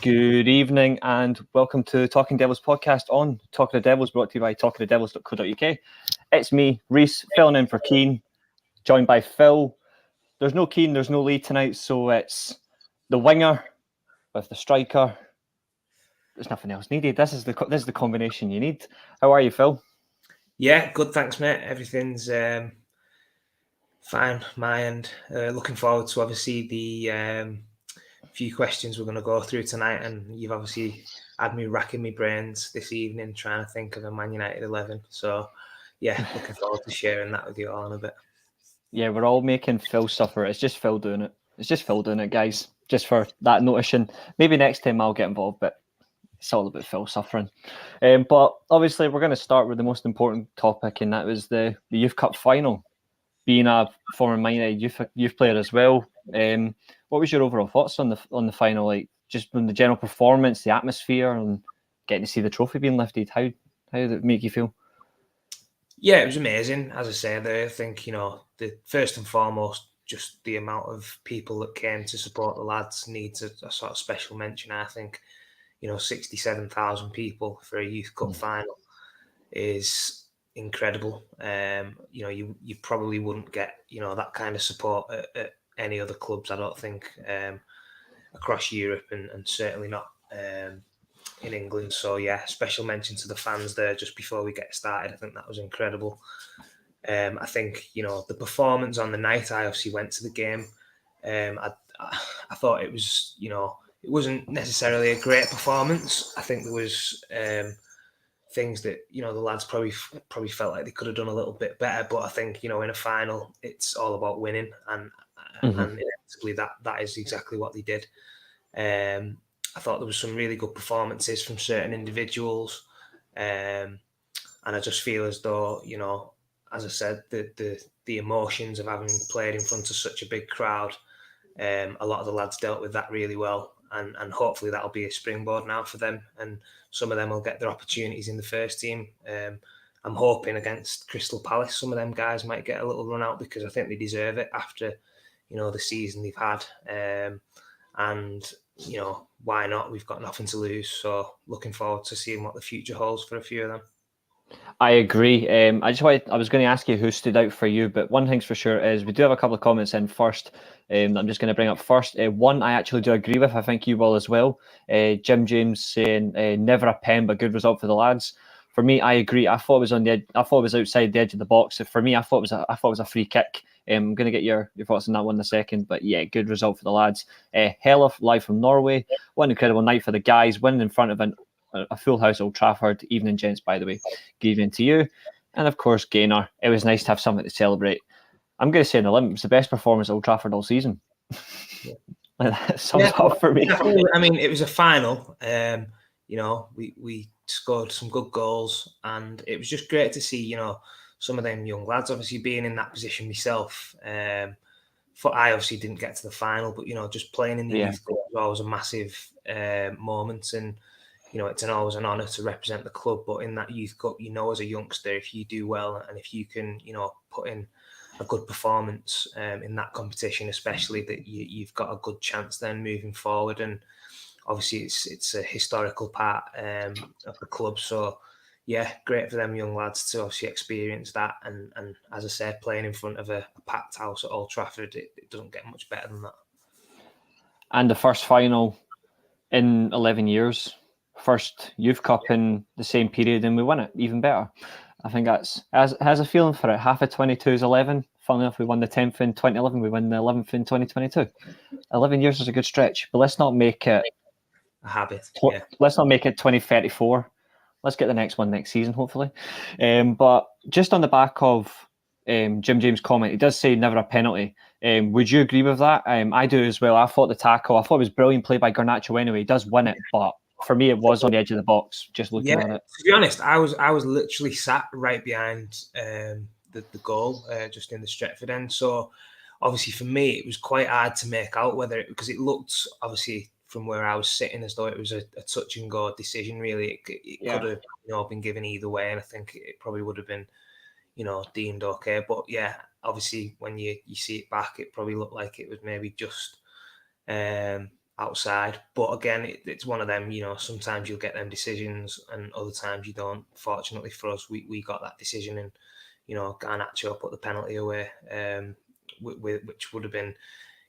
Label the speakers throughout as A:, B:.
A: Good evening and welcome to Talking Devils podcast on Talking the Devils, brought to you by talkingthedevils.co.uk. It's me, Reece, filling in for Keane, joined by Phil. There's no Keane, there's no Lee tonight, so it's the winger with the striker. There's nothing else needed. This is the combination you need. How are you, Phil?
B: Yeah, good, thanks, mate. Everything's fine, my end. Looking forward to obviously the few questions we're going to go through tonight, and you've obviously had me racking my brains this evening trying to think of a Man United 11. So, yeah, looking forward to sharing that with you all in a bit.
A: Yeah, we're all making Phil suffer. It's just Phil doing it. It's just Phil doing it, guys. Just for that notion. Maybe next time I'll get involved, but it's all about Phil suffering. But obviously, we're going to start with the most important topic, and that was the Youth Cup final. Being a former Man United youth player as well, what was your overall thoughts on the final? Like, just from the general performance, the atmosphere, and getting to see the trophy being lifted. How did it make you feel?
B: Yeah, it was amazing. As I said, I think, the first and foremost, just the amount of people that came to support the lads needs a sort of special mention. I think, 67,000 people for a Youth Cup final is incredible. You probably wouldn't get, that kind of support at any other clubs, I don't think, across Europe and certainly not in England. So, yeah, special mention to the fans there just before we get started. I think that was incredible. I think, the performance on the night, I obviously went to the game. I thought it was, it wasn't necessarily a great performance. I think there was things that, the lads probably felt like they could have done a little bit better. But I think, in a final, it's all about winning. And inevitably that is exactly what they did. I thought there was some really good performances from certain individuals. And I just feel as though, as I said, the emotions of having played in front of such a big crowd, a lot of the lads dealt with that really well. And hopefully that'll be a springboard now for them. And some of them will get their opportunities in the first team. I'm hoping against Crystal Palace, some of them guys might get a little run out because I think they deserve it after, the season they've had. And, why not? We've got nothing to lose. So looking forward to seeing what the future holds for a few of them.
A: I agree. I was going to ask you who stood out for you, but one thing's for sure is we do have a couple of comments in first. I'm just going to bring up first. One I actually do agree with. I think you will as well. Jim James saying never a pen, but good result for the lads. For me, I agree. I thought it was on the edge. I thought it was outside the edge of the box. For me, I thought it was a free kick. I'm going to get your thoughts on that one in a second. But yeah, good result for the lads. Hella live from Norway. What an incredible night for the guys, winning in front of a full house Old Trafford. Evening, gents, by the way. Good evening to you. And of course, Gaynor. It was nice to have something to celebrate. I'm going to say in the limit, it was the best performance at Old Trafford all season. That sums up for me.
B: I mean, it was a final. We scored some good goals, and it was just great to see, some of them young lads obviously being in that position myself. I obviously didn't get to the final, but, just playing in the Youth Cup was always a massive moment. And, it's always an honour to represent the club. But in that Youth Cup, as a youngster, if you do well and if you can, put in a good performance in that competition, especially, that you've got a good chance then moving forward. And obviously it's a historical part of the club. So, yeah, great for them young lads to obviously experience that. And as I said, playing in front of a packed house at Old Trafford, it doesn't get much better than that.
A: And the first final in 11 years. First Youth Cup in the same period, and we win it. Even better. I think that's has a feeling for it. Half of 22 is 11. Funnily enough, we won the 10th in 2011. We won the 11th in 2022. 11 years is a good stretch, but let's not make it
B: a habit.
A: Let's not make it 2034. Let's get the next one next season, hopefully. But just on the back of Jim James' comment, he does say never a penalty. Would you agree with that? I do as well. I thought the tackle, it was brilliant play by Garnacho anyway. He does win it, but for me, it was on the edge of the box, just looking at it.
B: To be honest, I was literally sat right behind the goal, just in the Stretford end. So obviously for me, it was quite hard to make out because it looked, obviously, from where I was sitting, as though it was a touch and go decision. Really, it could have been given either way, and I think it probably would have been deemed okay. But yeah, obviously when you see it back, it probably looked like it was maybe just outside. But again, it's one of them, sometimes you'll get them decisions and other times you don't. Fortunately for us, we got that decision, and, Garnacho put the penalty away, which would have been,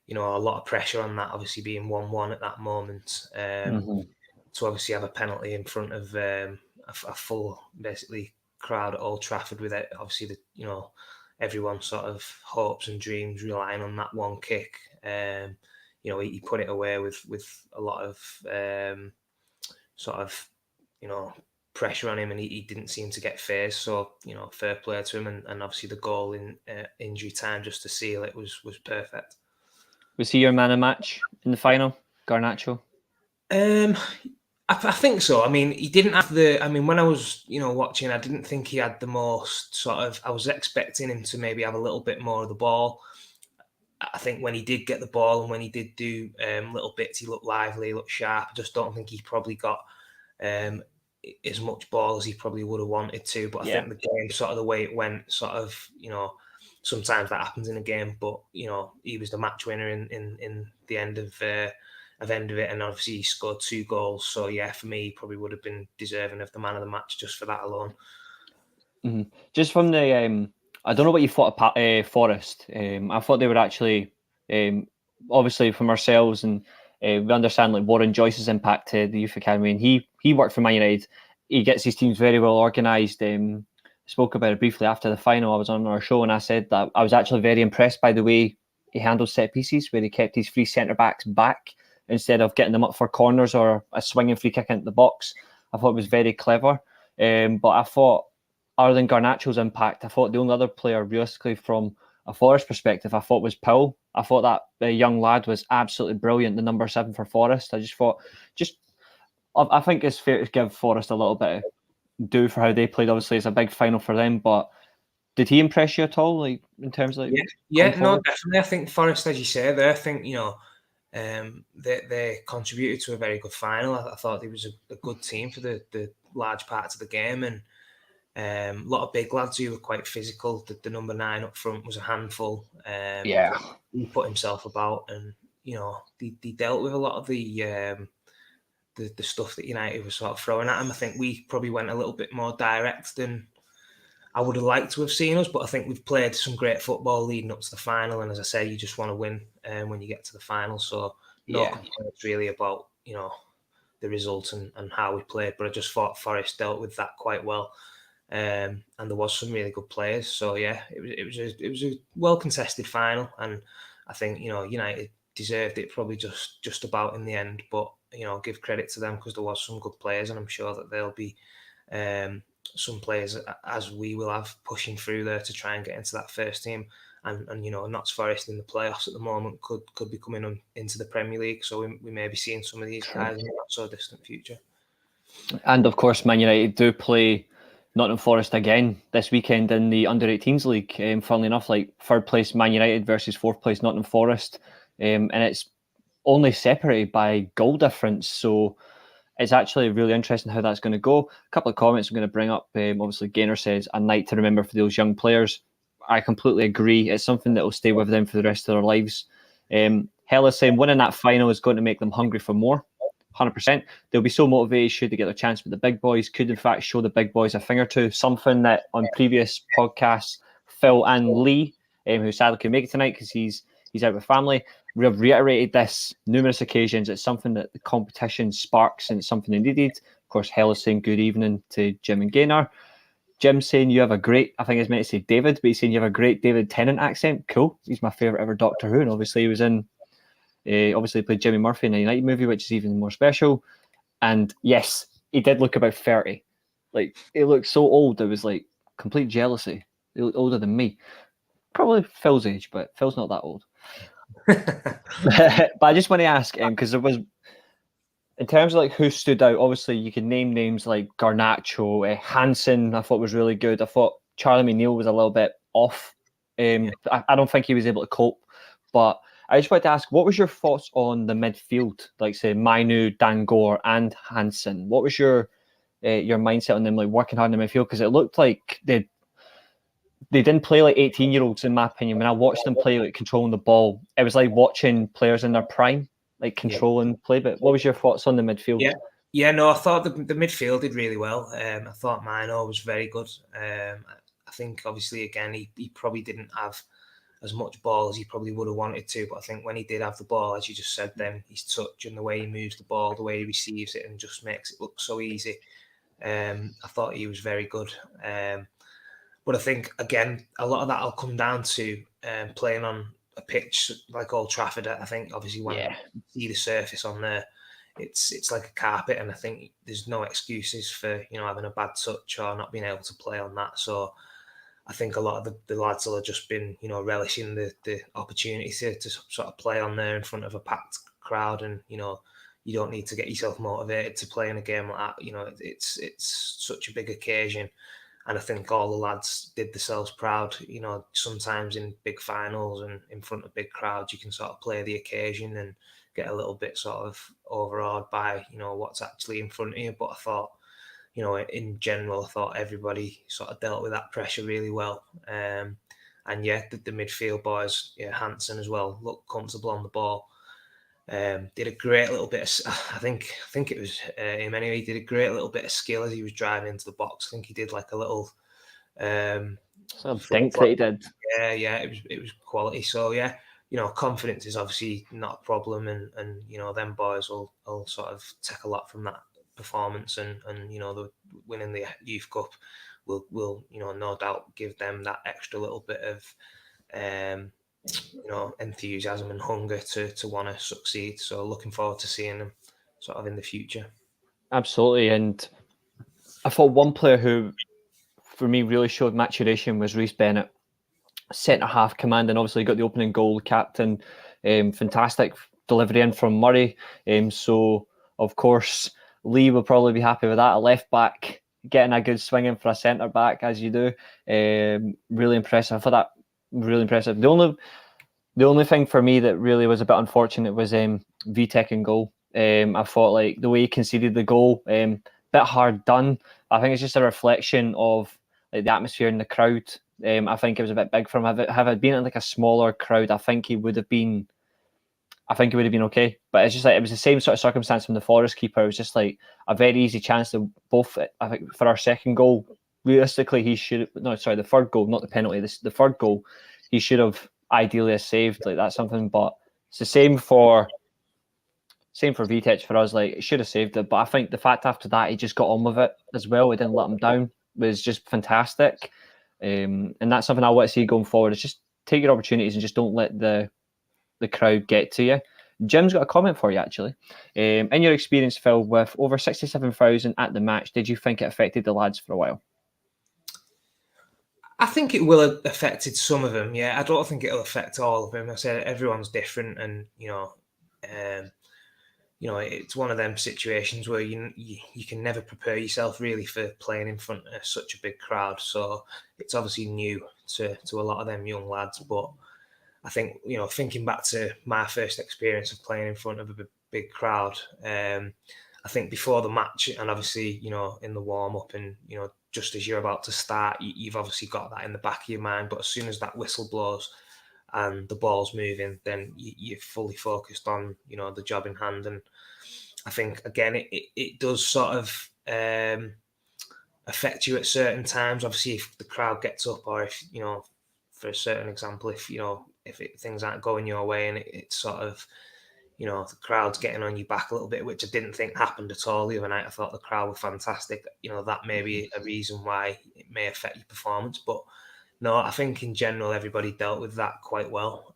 B: a lot of pressure on that, obviously being 1-1 at that moment. To obviously have a penalty in front of a full, basically, crowd at Old Trafford with it, obviously, everyone sort of hopes and dreams relying on that one kick. He put it away with a lot of sort of, pressure on him, and he didn't seem to get phased. So, fair play to him, and obviously the goal in injury time just to seal it was perfect.
A: Was he your man of match in the final, Garnacho?
B: I think so. I mean, he didn't have when I was, watching, I didn't think he had the most sort of, I was expecting him to maybe have a little bit more of the ball. I think when he did get the ball and when he did do little bits, he looked lively, he looked sharp. I just don't think he probably got as much ball as he probably would have wanted to. But I think the game, sort of the way it went, sort of, sometimes that happens in a game. But, he was the match winner in the end of it, and obviously he scored 2 goals. So yeah, for me, he probably would have been deserving of the man of the match just for that alone.
A: Mm-hmm. Just from the, I don't know what you thought of Forest. I thought they were actually, obviously from ourselves, and we understand like Warren Joyce's impact to the youth academy, and he worked for Man United. He gets his teams very well organised. Spoke about it briefly after the final. I was on our show and I said that I was actually very impressed by the way he handled set pieces, where he kept his 3 centre backs back instead of getting them up for corners or a swinging free kick into the box. I thought it was very clever. But I thought, other than Garnacho's impact, I thought the only other player realistically from a Forest perspective, I thought was Powell. I thought that young lad was absolutely brilliant, the number 7 for Forest. I just thought, I think it's fair to give Forest a little bit of due for how they played. Obviously, it's a big final for them, but did he impress you at all, like in terms of
B: no, definitely. I think Forest, as you say there, I think they contributed to a very good final. I thought it was a good team for the large parts of the game, and a lot of big lads who were quite physical. The number 9 up front was a handful. He put himself about, and they dealt with a lot of the stuff that United was sort of throwing at him. I think we probably went a little bit more direct than I would have liked to have seen us, but I think we've played some great football leading up to the final. And as I say, you just want to win when you get to the final. So complaints really about, the result and how we played. But I just thought Forest dealt with that quite well. And there was some really good players. So yeah, it was a well contested final. And I think, United deserved it probably just about in the end. But, give credit to them because there was some good players, and I'm sure that there'll be some players, as we will have, pushing through there to try and get into that first team. And Notts Forest in the playoffs at the moment could be coming into the Premier League. So we may be seeing some of these guys in the not so distant future.
A: And of course, Man United do play Nottingham Forest again this weekend in the Under-18s League. Funnily enough, like 3rd place Man United versus 4th place Nottingham Forest. And it's only separated by goal difference. So it's actually really interesting how that's going to go. A couple of comments I'm going to bring up. Obviously, Gaynor says, a night to remember for those young players. I completely agree. It's something that will stay with them for the rest of their lives. Hell is saying winning that final is going to make them hungry for more. 100%. They'll be so motivated should they get their chance with the big boys. Could, in fact, show the big boys a thing or two. Something that on previous podcasts, Phil and Lee, who sadly couldn't make it tonight because he's out with family, we have reiterated this numerous occasions. It's something that the competition sparks, and it's something they needed. Of course, Hell is saying good evening to Jim and Gaynor. Jim saying you have a great, I think he's meant to say David, but he's saying you have a great David Tennant accent. Cool. He's my favourite ever Doctor Who, and obviously he was in, obviously played Jimmy Murphy in a United movie, which is even more special. And yes, he did look about 30. Like, he looked so old, there was like complete jealousy. He looked older than me. Probably Phil's age, but Phil's not that old. But I just want to ask, because there was, in terms of like who stood out, obviously you can name names like Garnacho, Hansen, I thought was really good. I thought Charlie McNeil was a little bit off. I don't think he was able to cope. But I just wanted to ask, what was your thoughts on the midfield? Like say Mainu, Dangor and Hansen. What was your mindset on them, like working hard in the midfield? Because it looked like they didn't play like 18-year-olds, in my opinion. When I watched them play, like controlling the ball, it was like watching players in their prime. like controlling play. But what was your thoughts on the midfield?
B: Yeah, no, I thought the midfield did really well. I thought Mino was very good. I think obviously again he probably didn't have as much ball as he probably would have wanted to, but I think when he did have the ball, as you just said, then his touch and the way he moves the ball, the way he receives it, and just makes it look so easy. I thought he was very good. But I think again a lot of that will come down to playing on a pitch like Old Trafford. I think obviously when you see the surface on there, it's like a carpet, and I think there's no excuses for having a bad touch or not being able to play on that. So I think a lot of the lads will have just been relishing the opportunity to sort of play on there in front of a packed crowd, and you don't need to get yourself motivated to play in a game like that. It's such a big occasion. And I think all the lads did themselves proud. Sometimes in big finals and in front of big crowds, you can sort of play the occasion and get a little bit sort of overawed by, what's actually in front of you. But I thought, in general, I thought everybody sort of dealt with that pressure really well. And yeah, the midfield boys, Hansen as well, looked comfortable on the ball. Did a great little bit of, I think it was him anyway. He did a great little bit of skill as he was driving into the box. I think he did like a little
A: some dink that he did.
B: Yeah, it was quality. So yeah, confidence is obviously not a problem, and them boys will sort of take a lot from that performance, and the winning the Youth Cup will no doubt give them that extra little bit of enthusiasm and hunger to want to succeed. So looking forward to seeing them sort of in the future.
A: Absolutely. And I thought one player who for me really showed maturation was Rhys Bennett, centre half command, and obviously got the opening goal, captain. Fantastic delivery in from Murray. So of course Lee will probably be happy with that. A left back getting a good swing in for a centre back, as you do. Really impressive. I thought that really impressive. The only thing for me that really was a bit unfortunate was Vitek in goal. I thought like the way he conceded the goal, bit hard done. I think it's just a reflection of like the atmosphere in the crowd. I think it was a bit big for him. Have it been in like a smaller crowd, I think he would have been okay. But it's just like it was the same sort of circumstance from the Forest keeper. It was just like a very easy chance to both. I think for our second goal, realistically, the third goal, not the penalty. The third goal, he should have ideally saved like that something. But it's the same for Vitek for us. Like it should have saved it, but I think the fact after that he just got on with it as well. He didn't let him down. Was just fantastic. And that's something I want to see going forward. Is just take your opportunities and just don't let the crowd get to you. Jim's got a comment for you actually. In your experience, Phil, with over 67,000 at the match, did you think it affected the lads for a while?
B: I think it will have affected some of them. Yeah, I don't think it'll affect all of them. I said everyone's different, and it's one of them situations where you can never prepare yourself really for playing in front of such a big crowd. So it's obviously new to a lot of them young lads. But I think, thinking back to my first experience of playing in front of a big crowd, I think before the match and obviously, in the warm-up and, just as you're about to start, you've obviously got that in the back of your mind. But as soon as that whistle blows and the ball's moving, then you're fully focused on, the job in hand. And I think, again, it does sort of affect you at certain times. Obviously, if the crowd gets up, or if, for a certain example, if things aren't going your way and it's sort of, the crowd's getting on your back a little bit, which I didn't think happened at all the other night. I thought the crowd were fantastic. That may be a reason why it may affect your performance. But no, I think in general, everybody dealt with that quite well.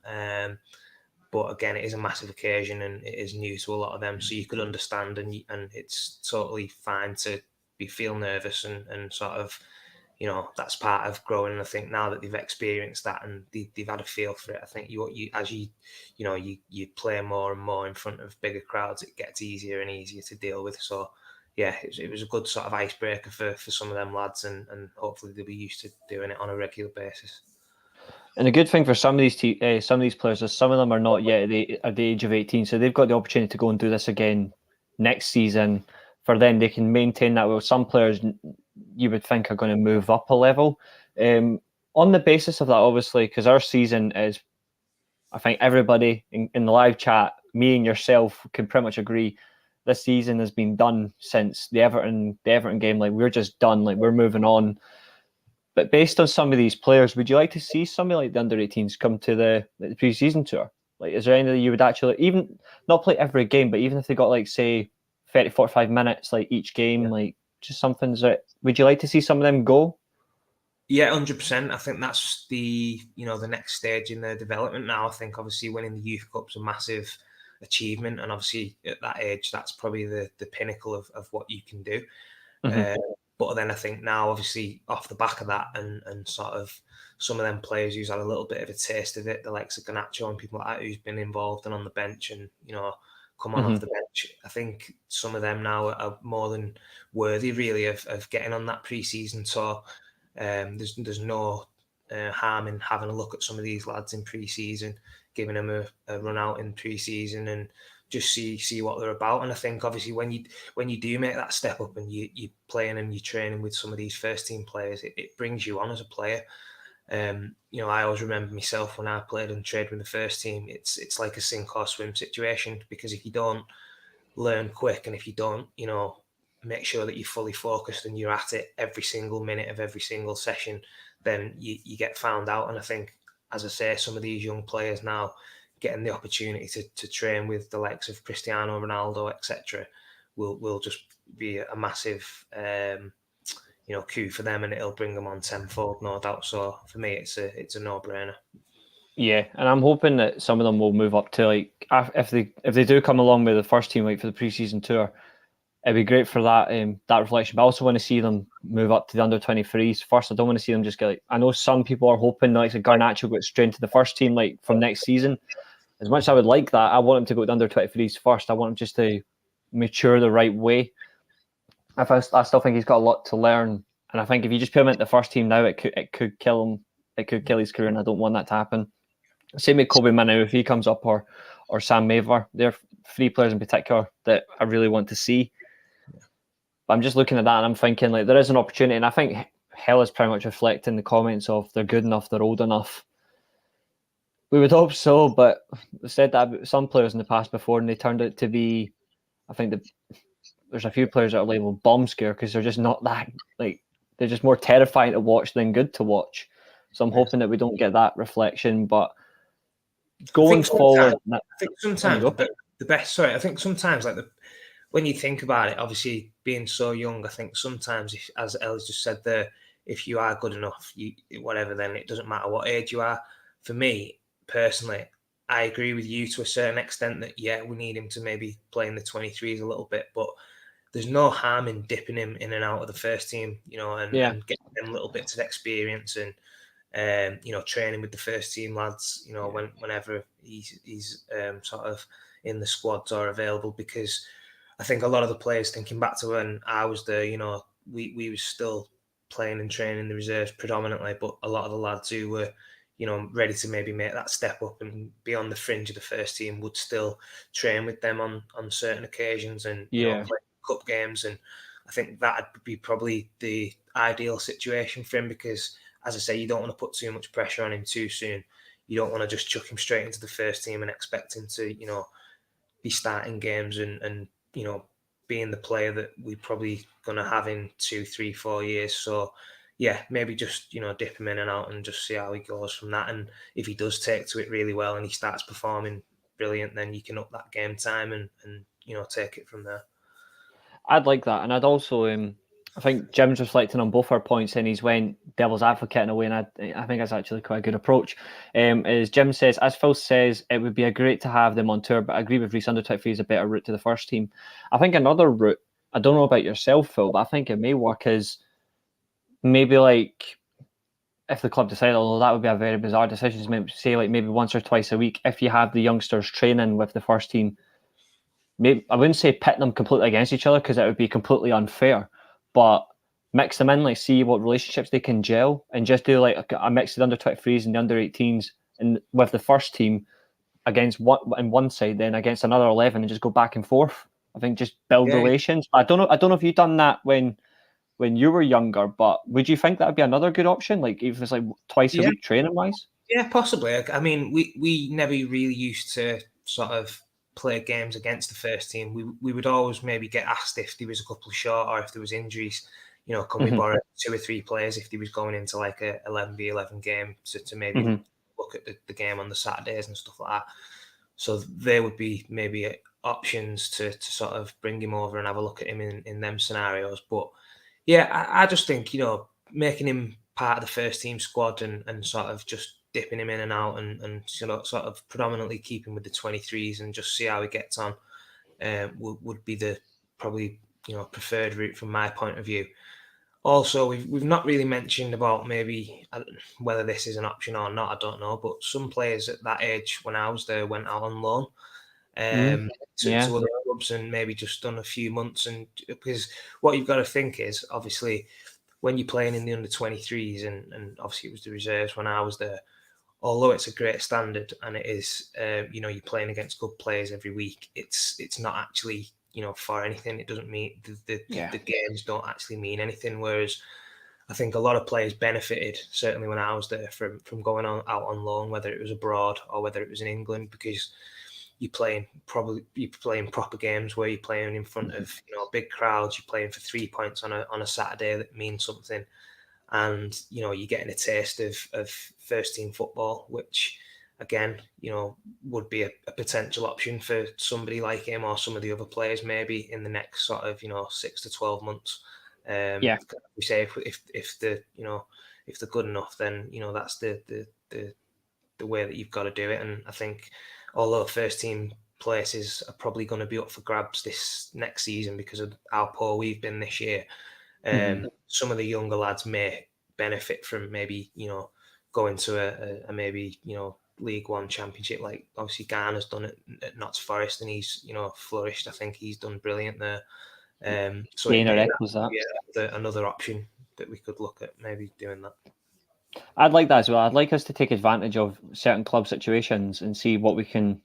B: But again, it is a massive occasion and it is new to a lot of them. So you could understand and it's totally fine to feel nervous and sort of, that's part of growing. And I think now that they've experienced that and they've had a feel for it, I think you play more and more in front of bigger crowds, it gets easier and easier to deal with. So yeah, it was a good sort of icebreaker for some of them lads, and hopefully they'll be used to doing it on a regular basis.
A: And the good thing for some of these players is some of them are not yet at the age of 18, so they've got the opportunity to go and do this again next season. For them, they can maintain that. Well, some players you would think are going to move up a level. On the basis of that, obviously, because our season is, I think everybody in the live chat me and yourself can pretty much agree this season has been done since the Everton game. Like, we're just done. Like, we're moving on. But based on some of these players, would you like to see somebody like the under-18s come to the pre-season tour? Like, is there any that you would actually, even not play every game, but even if they got, like, say, 30, 45 minutes, like, each game, like, just something that, would you like to see some of them go?
B: Yeah, 100%. I think that's the next stage in their development now. I think obviously winning the Youth Cup's a massive achievement, and obviously at that age, that's probably the pinnacle of what you can do. But then I think now, obviously, off the back of that, and sort of some of them players who's had a little bit of a taste of it, the likes of Garnacho and people like that, who's been involved and on the bench and, come on off the bench. I think some of them now are more than worthy, really, of getting on that pre-season tour. There's no harm in having a look at some of these lads in pre-season, giving them a run out in pre-season and just see what they're about. And I think obviously when you do make that step up and you're playing and you're training with some of these first team players, it brings you on as a player. I always remember myself when I played and trained with the first team, it's like a sink or swim situation, because if you don't learn quick and if you don't, make sure that you're fully focused and you're at it every single minute of every single session, then you get found out. And I think, as I say, some of these young players now getting the opportunity to train with the likes of Cristiano Ronaldo, etc., will just be a massive coup for them, and it'll bring them on tenfold, no doubt. So for me, it's a no-brainer.
A: Yeah, and I'm hoping that some of them will move up to, like, if they do come along with the first team, like, for the pre-season tour, it'd be great for that reflection. But I also want to see them move up to the under-23s first. I don't want to see them just get, like, I know some people are hoping like Garnacho gets straight into the first team, like, from next season. As much as I would like that, I want him to go to the under-23s first. I want him just to mature the right way. I still think he's got a lot to learn, and I think if you just put him into the first team now, it could kill him. It could kill his career, and I don't want that to happen. Same with Kobe Manu if he comes up, or Sam Maver. They're three players in particular that I really want to see. But I'm just looking at that and I'm thinking, like, there is an opportunity, and I think Hell is pretty much reflecting the comments of they're good enough, they're old enough. We would hope so, but we said that about some players in the past before, and they turned out to be, I think there's a few players that are labelled bomb scare because they're just not that, like, they're just more terrifying to watch than good to watch. So I'm hoping that we don't get that reflection, but going forward,
B: I think sometimes the best. Sorry, I think sometimes, like, when you think about it, obviously being so young, I think sometimes, as Ellie's just said there, if you are good enough, whatever, then it doesn't matter what age you are. For me personally, I agree with you to a certain extent that, yeah, we need him to maybe play in the 23s a little bit, but there's no harm in dipping him in and out of the first team, and getting them little bits of experience and training with the first team lads, whenever he's sort of in the squads or available, because I think a lot of the players, thinking back to when I was there, we were still playing and training in the reserves predominantly, but a lot of the lads who were, ready to maybe make that step up and be on the fringe of the first team would still train with them on certain occasions and play cup games. And I think that'd be probably the ideal situation for him, because, as I say, you don't want to put too much pressure on him too soon. You don't want to just chuck him straight into the first team and expect him to, be starting games and being the player that we're probably going to have in 2, 3, 4 years. So, yeah, maybe just, dip him in and out and just see how he goes from that. And if he does take to it really well and he starts performing brilliant, then you can up that game time and take it from there.
A: I'd like that. And I'd also, I think Jim's reflecting on both our points, and he's went devil's advocate in a way, and I think that's actually quite a good approach. As Jim says, as Phil says, it would be great to have them on tour, but I agree with Reece, under-23 is a better route to the first team. I think another route, I don't know about yourself, Phil, but I think it may work, is maybe, like, if the club decide, although that would be a very bizarre decision, maybe say, like, maybe once or twice a week, if you have the youngsters training with the first team, maybe, I wouldn't say pit them completely against each other because it would be completely unfair, but mix them in, like, see what relationships they can gel, and just do, like, a mix of the under-23s and the under-18s and with the first team against one side, then against another 11, and just go back and forth. I think just build relations. I don't know if you've done that when you were younger, but would you think that would be another good option? Like, even if it's like twice a week training wise?
B: Yeah, possibly. I mean, we never really used to sort of play games against the first team, we would always maybe get asked if there was a couple short or if there was injuries. Can we borrow 2 or 3 players if he was going into like a 11v11 game to maybe look at the game on the Saturdays and stuff like that. So there would be maybe options to sort of bring him over and have a look at him in them scenarios. But yeah, I just think, making him part of the first team squad and sort of just dipping him in and out and sort of predominantly keeping with the 23s and just see how he gets on would be the probably preferred route from my point of view. Also, we've not really mentioned about maybe whether this is an option or not. I don't know, but some players at that age when I was there went out on loan to other clubs and maybe just done a few months. And because what you've got to think is obviously when you're playing in the under 23s and obviously it was the reserves when I was there. Although it's a great standard and it is, you're playing against good players every week. It's not actually for anything. It doesn't mean the games don't actually mean anything. Whereas I think a lot of players benefited, certainly when I was there, from going out on loan, whether it was abroad or whether it was in England, because you're playing proper games where you're playing in front of big crowds. You're playing for 3 points on a Saturday that means something, and you're getting a taste of first team football, which again, would be a potential option for somebody like him or some of the other players maybe in the next sort of 6 to 12 months. We say if they're good enough, then that's the way that you've got to do it. And I think although first team places are probably going to be up for grabs this next season because of how poor we've been this year, some of the younger lads may benefit from maybe going to a maybe League One Championship, like obviously Garner's done it at Notts Forest and he's flourished. I think he's done brilliant there. So another option that we could look at maybe doing that.
A: I'd like that as well. I'd like us to take advantage of certain club situations and see what we can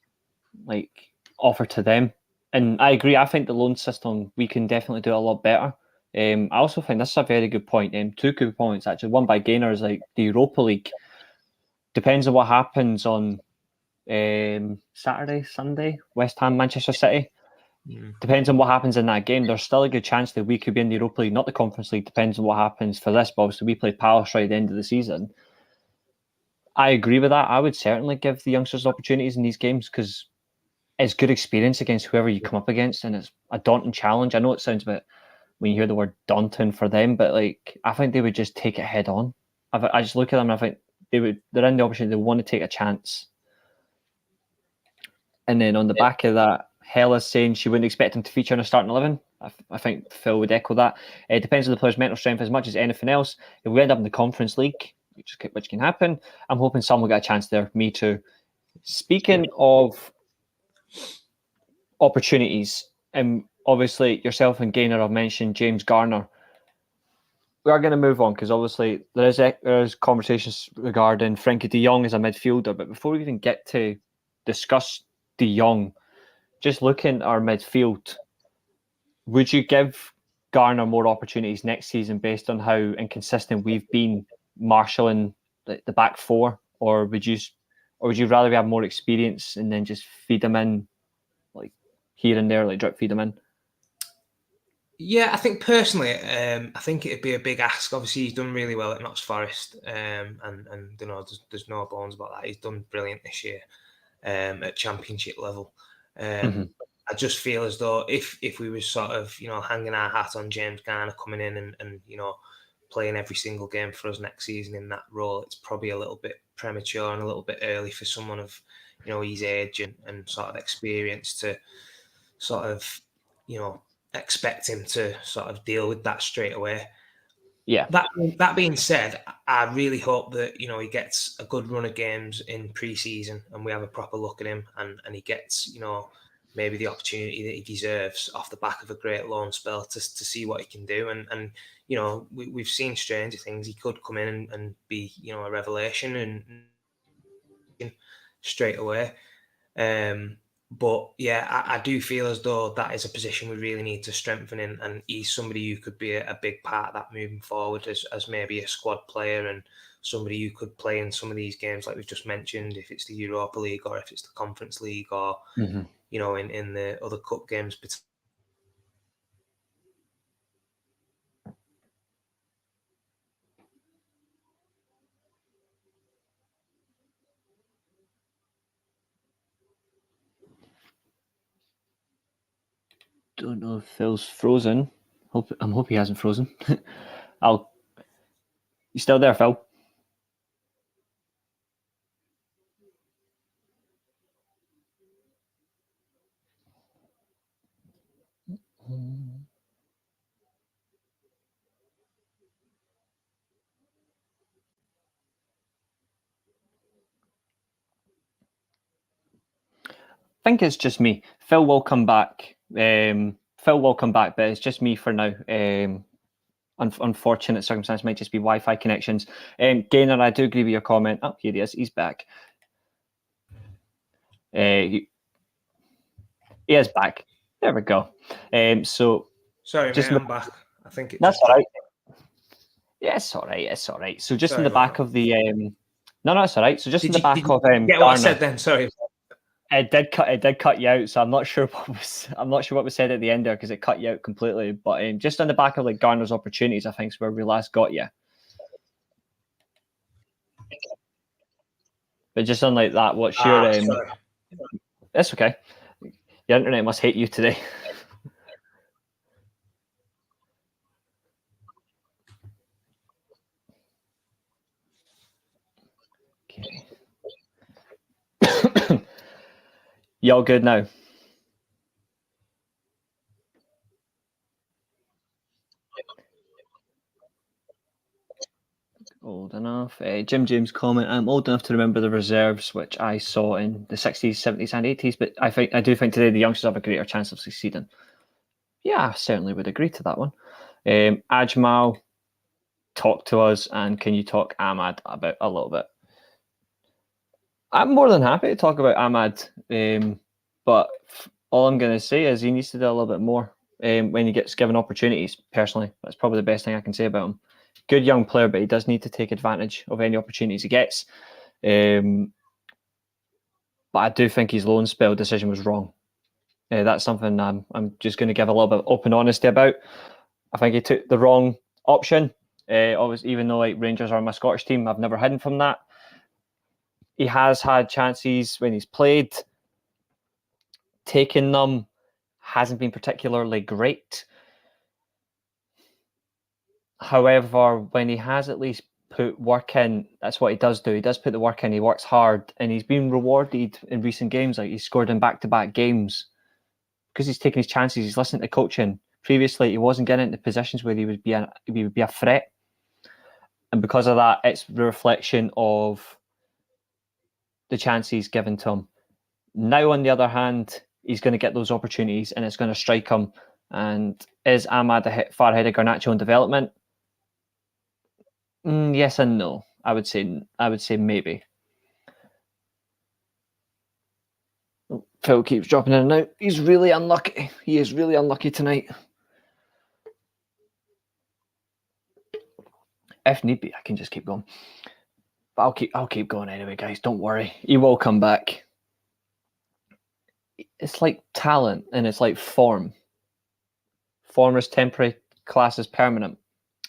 A: offer to them. And I agree. I think the loan system, we can definitely do a lot better. I also think this is a very good point. 2 good points actually. One by Gaynor is the Europa League. Depends on what happens on Saturday, Sunday, West Ham, Manchester City. Depends on what happens in that game. There's still a good chance that we could be in the Europa League, not the Conference League. Depends on what happens for this. But obviously, we play Palace right at the end of the season. I agree with that. I would certainly give the youngsters opportunities in these games because it's good experience against whoever you come up against, and it's a daunting challenge. I know it sounds a bit when you hear the word daunting for them, but I think they would just take it head on. I just look at them and I think they're in the opportunity. They want to take a chance. And then on the back of that, Hella's saying she wouldn't expect him to feature in a starting 11. I think Phil would echo that. It depends on the player's mental strength as much as anything else. If we end up in the Conference League, which can happen, I'm hoping someone will get a chance there. Me too. Speaking of opportunities, and obviously yourself and Gaynor have mentioned James Garner. We are going to move on because obviously there is conversations regarding Frenkie De Jong as a midfielder. But before we even get to discuss De Jong, just looking at our midfield, would you give Garner more opportunities next season based on how inconsistent we've been marshalling the back four, or would you rather we have more experience and then just feed them in here and there, drip feed them in?
B: Yeah, I think personally, I think it'd be a big ask. Obviously, he's done really well at Notts Forest, and there's no bones about that. He's done brilliant this year at Championship level. I just feel as though if we were sort of hanging our hat on James Garner coming in and playing every single game for us next season in that role, it's probably a little bit premature and a little bit early for someone of his age and sort of experience to sort of expect him to sort of deal with that straight away.
A: Yeah.
B: That being said, I really hope that he gets a good run of games in pre-season and we have a proper look at him and he gets maybe the opportunity that he deserves off the back of a great loan spell to see what he can do. And we've seen stranger things. He could come in and be a revelation and straight away. But yeah, I do feel as though that is a position we really need to strengthen in, and he's somebody who could be a big part of that moving forward as maybe a squad player and somebody who could play in some of these games like we've just mentioned, if it's the Europa League or if it's the Conference League or in the other cup games.
A: Don't know if Phil's frozen. I'm hope he hasn't frozen. You still there, Phil? I think it's just me. Phil will come back. Phil will come back, but it's just me for now. Unfortunate circumstance might just be Wi-Fi connections. Gaynor, I do agree with your comment. Oh, here he is. He's back. He is back. There we go. So
B: sorry, mate, I'm back. I think
A: that's all right. Yeah, it's all right. It's all right. So just in the back of the no, it's all right. So just in the back of
B: get what I said then. Sorry.
A: It did cut you out, so I'm not sure what was said at the end there because it cut you out completely. But just on the back of like Garner's opportunities, I think is where we last got you. But just unlike that, what's your? That's okay. Your internet must hate you today. Okay. You all good now? Old enough. Jim James comment, I'm old enough to remember the reserves, which I saw in the 60s, 70s and 80s, but I do think today the youngsters have a greater chance of succeeding. Yeah, I certainly would agree to that one. Ajmal, talk to us, and can you talk Ahmad about a little bit? I'm more than happy to talk about Ahmad, but all I'm going to say is he needs to do a little bit more when he gets given opportunities, personally. That's probably the best thing I can say about him. Good young player, but he does need to take advantage of any opportunities he gets. But I do think his loan spell decision was wrong. That's something I'm just going to give a little bit of open honesty about. I think he took the wrong option. Obviously, even though like Rangers are my Scottish team, I've never hidden from that. He has had chances when he's played. Taking them hasn't been particularly great. However, when he has at least put work in, that's what he does do. He does put the work in. He works hard, and he's been rewarded in recent games. Like he's scored in back-to-back games because he's taking his chances. He's listening to coaching. Previously, he wasn't getting into positions where he would be a threat, and because of that, it's the reflection of the chances given to him. Now, on the other hand, he's going to get those opportunities, and it's going to strike him. And is Ahmad far ahead of Garnacho in development? Yes and no. I would say maybe. Phil keeps dropping in and out. He's really unlucky. He is really unlucky tonight. If need be, I can just keep going. But I'll keep going anyway, guys. Don't worry. He will come back. It's like talent and it's like form. Form is temporary, class is permanent.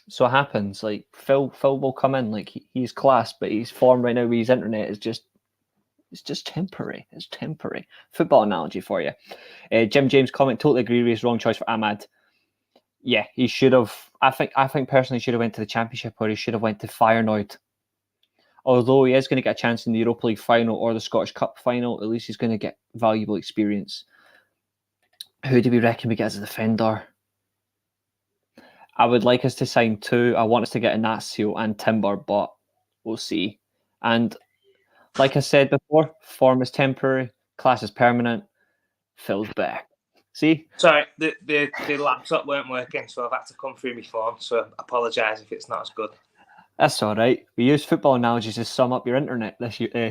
A: So it happens. Like Phil will come in like he's class, but his form right now with his internet is just temporary. It's temporary. Football analogy for you. Jim James comment, totally agree with his wrong choice for Ahmad. Yeah, he should have. I think personally should have went to the Championship or he should have went to Feyenoord. Although he is going to get a chance in the Europa League final or the Scottish Cup final, at least he's going to get valuable experience. Who do we reckon we get as a defender? I would like us to sign two. I want us to get Ignacio and Timber, but we'll see. And like I said before, form is temporary, class is permanent. Phil's back. See?
B: Sorry, the laptop weren't working, so I've had to come through my phone. So I apologise if it's not as good.
A: That's all right. We use football analogies to sum up your internet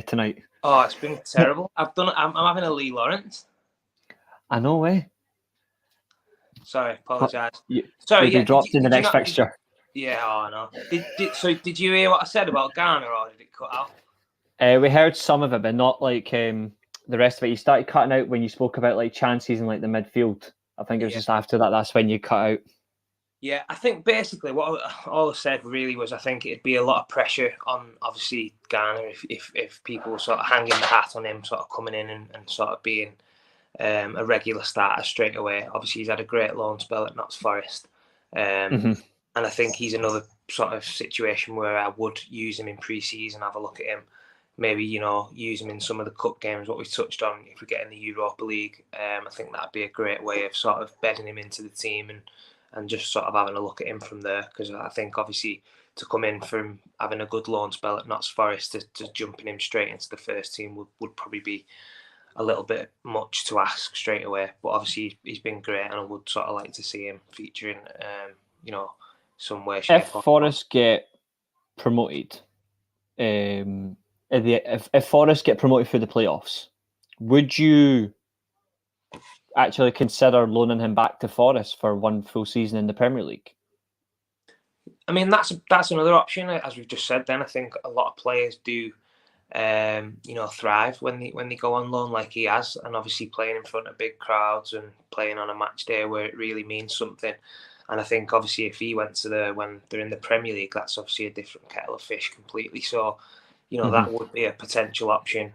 A: tonight.
B: Oh, it's been terrible. I'm having a Lee Lawrence.
A: I know, eh?
B: Sorry, apologise.
A: Sorry, yeah. Dropped in the next fixture.
B: Yeah, I know. Did you hear what I said about Garner, or did it cut out?
A: We heard some of it, but not like the rest of it, you started cutting out when you spoke about like chances and like the midfield. I think it was just after that. That's when you cut out.
B: Yeah, I think basically what all I said really was I think it'd be a lot of pressure on obviously Garner if people were sort of hanging the hat on him, sort of coming in and sort of being a regular starter straight away. Obviously, he's had a great loan spell at Notts Forest, and I think he's another sort of situation where I would use him in pre-season, have a look at him, maybe use him in some of the cup games. What we touched on, if we get in the Europa League, I think that'd be a great way of sort of bedding him into the team and just sort of having a look at him from there. Because I think obviously to come in from having a good loan spell at Notts Forest to jumping him straight into the first team would probably be a little bit much to ask straight away. But obviously he's been great, and I would sort of like to see him featuring, some way, shape.
A: If Forest get promoted, if Forest get promoted through the playoffs, would you actually consider loaning him back to Forest for one full season in the Premier League?
B: I mean, that's another option, as we've just said. Then I think a lot of players do, thrive when they go on loan like he has, and obviously playing in front of big crowds and playing on a match day where it really means something. And I think obviously if he went to when they're in the Premier League, that's obviously a different kettle of fish completely. So, that would be a potential option.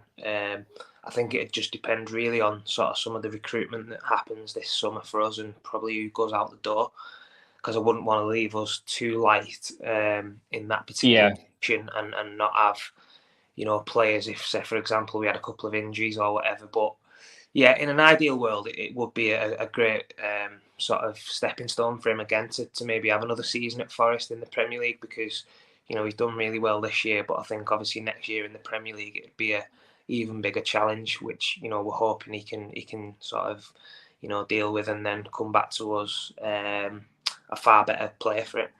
B: I think it just depends really on sort of some of the recruitment that happens this summer for us, and probably who goes out the door. Because I wouldn't want to leave us too light in that particular position and not have, players if, say, for example, we had a couple of injuries or whatever. But yeah, in an ideal world, it would be a great sort of stepping stone for him again to maybe have another season at Forest in the Premier League, because he's done really well this year. But I think obviously next year in the Premier League it'd be a even bigger challenge, which we're hoping he can sort of deal with, and then come back to us a far better player for it.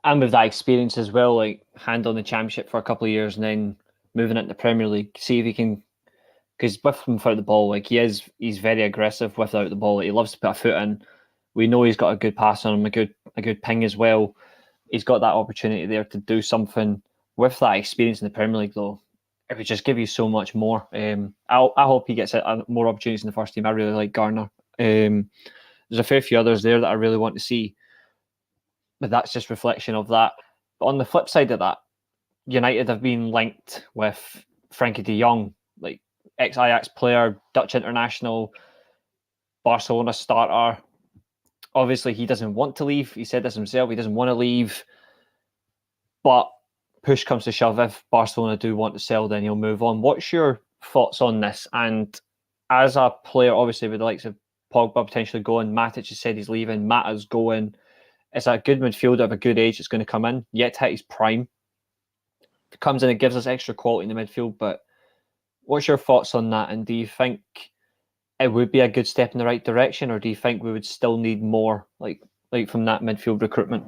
A: And with that experience as well, like handling the Championship for a couple of years and then moving into the Premier League, see if he can. Because with him without the ball, like he's very aggressive without the ball. Like, he loves to put a foot in. We know he's got a good pass on him, a good ping as well. He's got that opportunity there to do something with that experience in the Premier League, though. It would just give you so much more. I hope he gets more opportunities in the first team. I really like Garner. There's a fair few others there that I really want to see, but that's just reflection of that. But on the flip side of that, United have been linked with Frenkie De Jong, like ex-Ajax player, Dutch international, Barcelona starter. Obviously, he doesn't want to leave. He said this himself. He doesn't want to leave. But push comes to shove, if Barcelona do want to sell, then he'll move on. What's your thoughts on this? And as a player, obviously, with the likes of Pogba potentially going, Matic has said he's leaving, Mata's going. It's a good midfielder of a good age that's going to come in, yet to hit his prime. It comes in, it gives us extra quality in the midfield. But what's your thoughts on that? And do you think it would be a good step in the right direction, or do you think we would still need more, like from that midfield recruitment?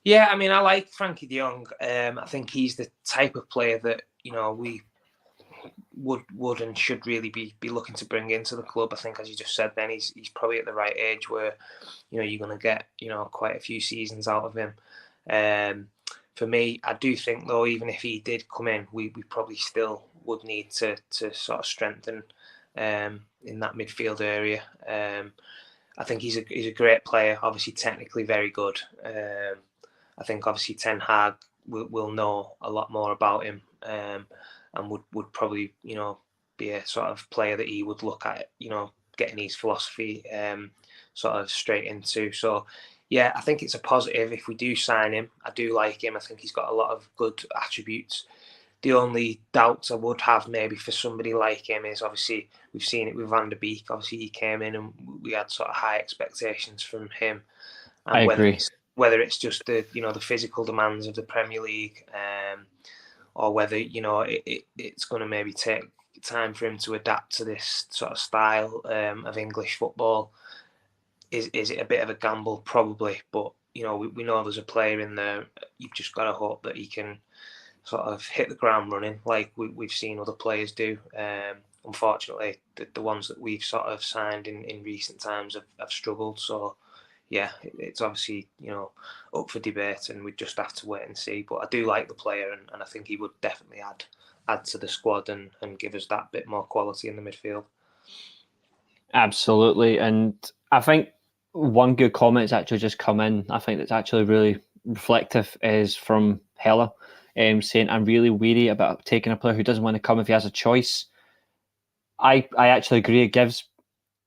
B: Yeah, I mean, I like Frenkie De Jong. I think he's the type of player that we would and should really be looking to bring into the club. I think, as you just said, then he's probably at the right age where you're going to get quite a few seasons out of him. For me, I do think though, even if he did come in, we probably still would need to sort of strengthen in that midfield area. I think he's a great player. Obviously, technically very good. I think obviously Ten Hag will know a lot more about him, and would probably be a sort of player that he would look at getting his philosophy sort of straight into. So yeah, I think it's a positive if we do sign him. I do like him. I think he's got a lot of good attributes. The only doubts I would have maybe for somebody like him is obviously we've seen it with Van der Beek. Obviously he came in and we had sort of high expectations from him. And
A: I agree.
B: Whether it's just the the physical demands of the Premier League, or whether it's going to maybe take time for him to adapt to this sort of style of English football. Is it a bit of a gamble? Probably, but we know there's a player in there. You've just got to hope that he can sort of hit the ground running like we've seen other players do. Unfortunately, the ones that we've sort of signed in recent times have struggled. So yeah, it's obviously, up for debate, and we just have to wait and see. But I do like the player, and I think he would definitely add to the squad and give us that bit more quality in the midfield.
A: Absolutely. And I think one good comment that's actually just come in, I think that's actually really reflective, is from Hella, saying, I'm really weary about taking a player who doesn't want to come if he has a choice. I actually agree. It gives,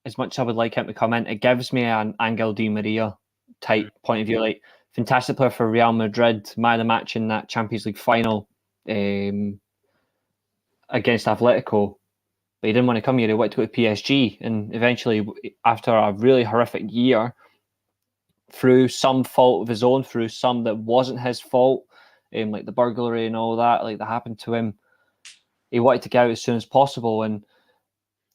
A: as much as I would like him to come in, it gives me an Angel Di Maria type point of view. Like, fantastic player for Real Madrid, man of the match in that Champions League final against Atletico. But he didn't want to come here. He wanted to go to PSG, and eventually, after a really horrific year, through some fault of his own, through some that wasn't his fault, like the burglary and all that, like that happened to him, he wanted to get out as soon as possible, and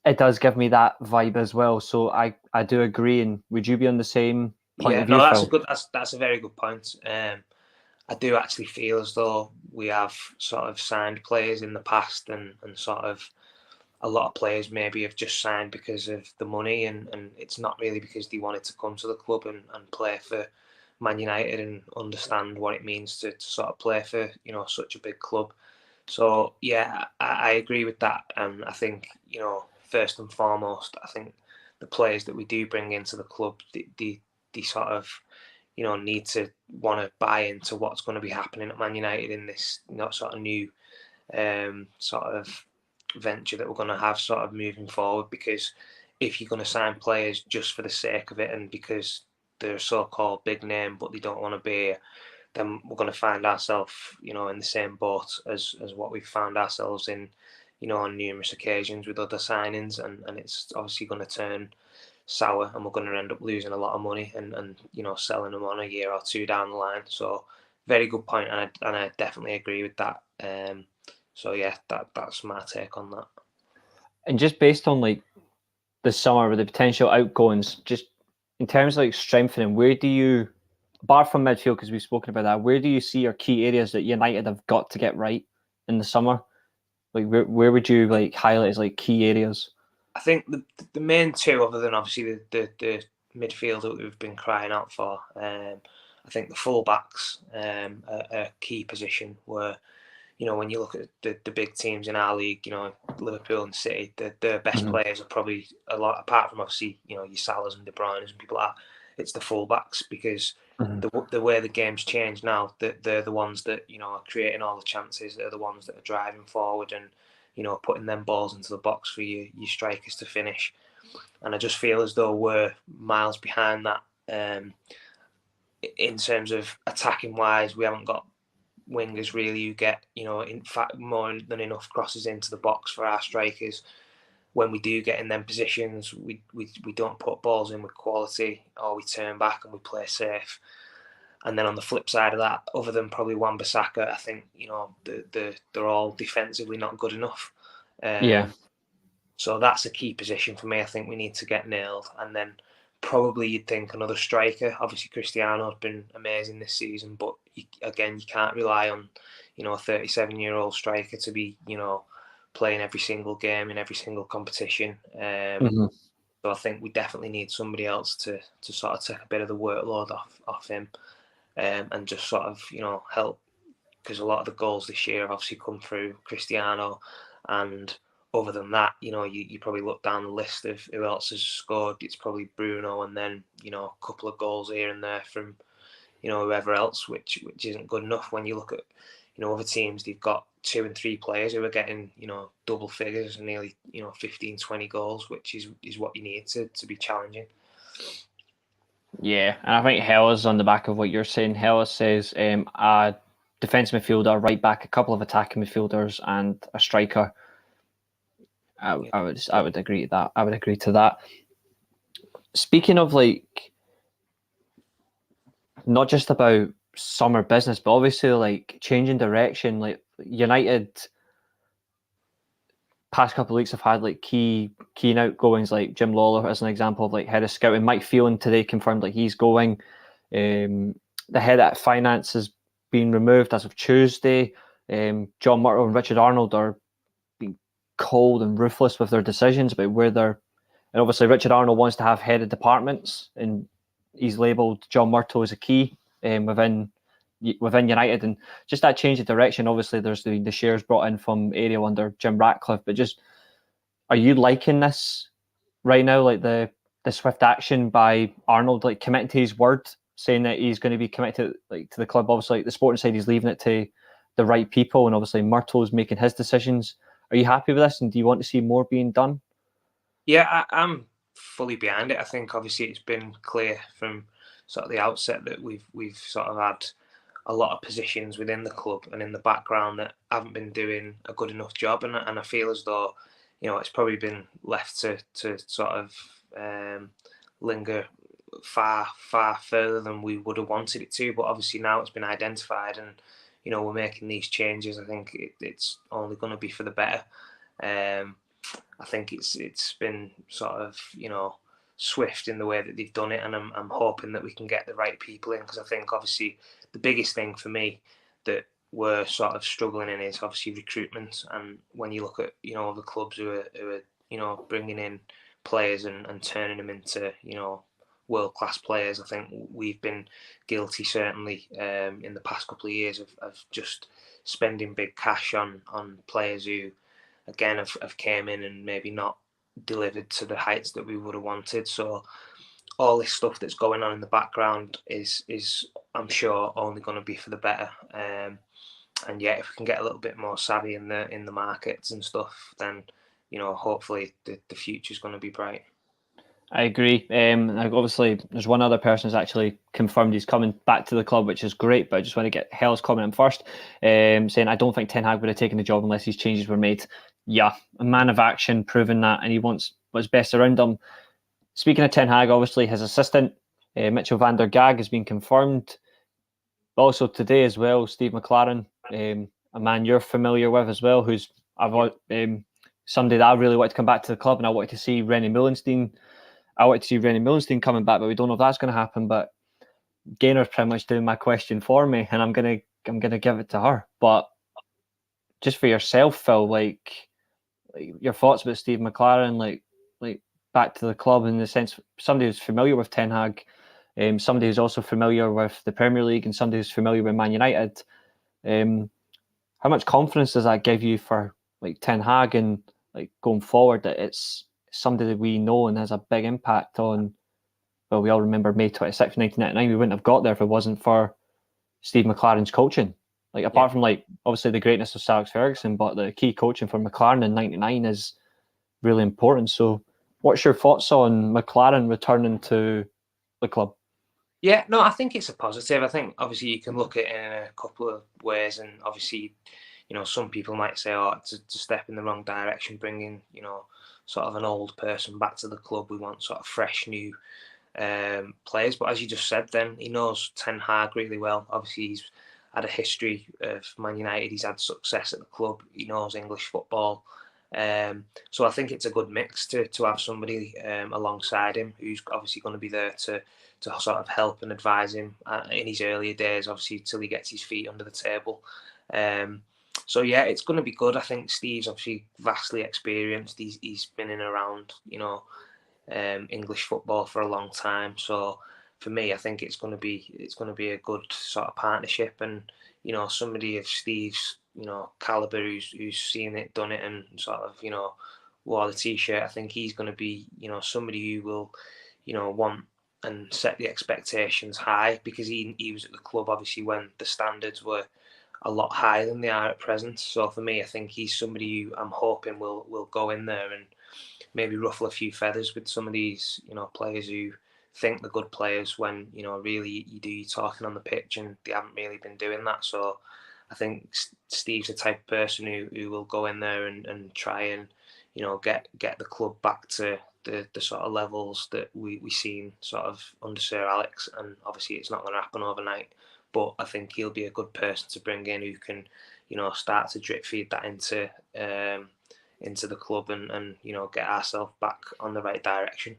A: it does give me that vibe as well. So I do agree. And would you be on the same point of view, Phil?
B: That's a very good point. I do actually feel as though we have sort of signed players in the past, and sort of a lot of players maybe have just signed because of the money, and it's not really because they wanted to come to the club and play for Man United and understand what it means to sort of play for such a big club. So yeah, I agree with that, and I think first and foremost, I think the players that we do bring into the club, they sort of need to want to buy into what's going to be happening at Man United in this sort of new sort of venture that we're going to have sort of moving forward. Because if you're going to sign players just for the sake of it, and because they're so-called big name but they don't want to be, then we're going to find ourselves in the same boat as what we've found ourselves in on numerous occasions with other signings, and it's obviously going to turn sour, and we're going to end up losing a lot of money and selling them on a year or two down the line. So very good point, and I definitely agree with that. So yeah, that's my take on that.
A: And just based on like the summer with the potential outgoings, just in terms of like strengthening, where do you, apart from midfield, because we've spoken about that, where do you see your key areas that United have got to get right in the summer? Like where would you like highlight as like key areas?
B: I think the main two, other than obviously the midfield that we've been crying out for, I think the full-backs are a key position where, when you look at the big teams in our league, Liverpool and City, the best players are probably a lot, apart from obviously, your Salahs and De Bruyne's and people like that, it's the full-backs, because the way the game's changed now, they're the ones that, are creating all the chances, they're the ones that are driving forward and, putting them balls into the box for your strikers to finish. And I just feel as though we're miles behind that. In terms of attacking wise, we haven't got wingers really who get, in fact, more than enough crosses into the box for our strikers. When we do get in them positions, we don't put balls in with quality, or we turn back and we play safe. And then on the flip side of that, other than probably Wan-Bissaka, I think they're all defensively not good enough.
A: Yeah.
B: So that's a key position for me. I think we need to get nailed, and then probably you'd think another striker. Obviously, Cristiano's been amazing this season, but you can't rely on a 37-year-old striker to be playing every single game in every single competition. So I think we definitely need somebody else to sort of take a bit of the workload off him, and just sort of help, because a lot of the goals this year have obviously come through Cristiano. And other than that, you probably look down the list of who else has scored. It's probably Bruno, and then a couple of goals here and there from whoever else, which isn't good enough. When you look at other teams, they've got 2 and 3 players who are getting double figures and nearly 15, 20 goals, which is what you need to be challenging.
A: Yeah, and I think Hella's on the back of what you're saying. Hella says a defence midfielder, right back, a couple of attacking midfielders, and a striker. I would agree to that. I would agree to that. Speaking of like, not just about summer business, but obviously like changing direction. Like United, past couple of weeks have had like key outgoings, like Jim Lawler as an example of like head of scouting. Mike Phelan today confirmed like he's going. The head of finance has been removed as of Tuesday. John Murtough and Richard Arnold are being cold and ruthless with their decisions about where they're. And obviously, Richard Arnold wants to have head of departments, and he's labelled John Murtough as a key within United, and just that change of direction. Obviously, there's the shares brought in from Ariel under Jim Ratcliffe, but just, are you liking this right now, like the swift action by Arnold, like committing to his word, saying that he's going to be committed to the club? Obviously, like the sporting side, he's leaving it to the right people, and obviously Murtaugh's making his decisions. Are you happy with this, and do you want to see more being done?
B: Yeah, I'm fully behind it. I think obviously it's been clear from sort of the outset that we've sort of had a lot of positions within the club and in the background that haven't been doing a good enough job, and I feel as though, you know, it's probably been left to sort of linger far further than we would have wanted it to. But obviously now it's been identified, and you know, we're making these changes. I think it's only going to be for the better. I think it's been sort of, you know, swift in the way that they've done it, and I'm hoping that we can get the right people in, because I think obviously the biggest thing for me that we're sort of struggling in is obviously recruitment. And when you look at, you know, other clubs who are you know, bringing in players and turning them into, you know, world-class players, I think we've been guilty, certainly in the past couple of years, of just spending big cash on players who, again, have came in and maybe not delivered to the heights that we would have wanted. So all this stuff that's going on in the background is I'm sure only going to be for the better. And yeah, if we can get a little bit more savvy in the markets and stuff, then, you know, hopefully the future is going to be bright.
A: I agree. Obviously, there's one other person who's actually confirmed he's coming back to the club, which is great. But I just want to get Hell's comment in first, saying, I don't think Ten Hag would have taken the job unless these changes were made. Yeah, a man of action, proving that, and he wants what's best around him. Speaking of Ten Hag, obviously his assistant, Mitchell van der Gaag, has been confirmed. Also today as well, Steve McLaren, a man you're familiar with as well, who's somebody that I really want to come back to the club, and I wanted to see Rennie Mullenstein. I want to see Rennie Mullenstein coming back, but we don't know if that's going to happen. But Gainer's pretty much doing my question for me, and I'm gonna give it to her. But just for yourself, Phil, like your thoughts about Steve McLaren, like back to the club, in the sense somebody who's familiar with Ten Hag, somebody who's also familiar with the Premier League, and somebody who's familiar with Man United. How much confidence does that give you for like Ten Hag and like going forward, that it's somebody that we know and has a big impact on? Well, we all remember May 26th, 1999. We wouldn't have got there if it wasn't for Steve McLaren's coaching. Like, apart from like obviously the greatness of Alex Ferguson, but the key coaching for McLaren in '99 is really important. So, what's your thoughts on McLaren returning to the club?
B: Yeah, no, I think it's a positive. I think obviously you can look at it in a couple of ways, and obviously, you know, some people might say, oh, it's a step in the wrong direction, bringing, you know, sort of an old person back to the club. We want sort of fresh, new players. But as you just said, then he knows Ten Hag really well. Obviously, he's had a history of Man United. He's had success at the club. He knows English football. So I think it's a good mix to have somebody alongside him who's obviously going to be there to sort of help and advise him in his earlier days, obviously, till he gets his feet under the table. So yeah, it's going to be good. I think Steve's obviously vastly experienced. He's been in around, you know, English football for a long time. So for me, I think it's going to be a good sort of partnership, and you know, somebody of Steve's, you know, caliber who's seen it, done it, and sort of, you know, wore the t-shirt. I think he's going to be, you know, somebody who will, you know, want and set the expectations high, because he was at the club obviously when the standards were a lot higher than they are at present. So for me, I think he's somebody who I'm hoping will go in there and maybe ruffle a few feathers with some of these, you know, players who think they're good players when, you know, really you're talking on the pitch, and they haven't really been doing that. So I think Steve's the type of person who will go in there and try and, you know, get the club back to the sort of levels that we seen sort of under Sir Alex. And obviously it's not going to happen overnight, but I think he'll be a good person to bring in who can, you know, start to drip feed that into the club and you know, get ourselves back on the right direction.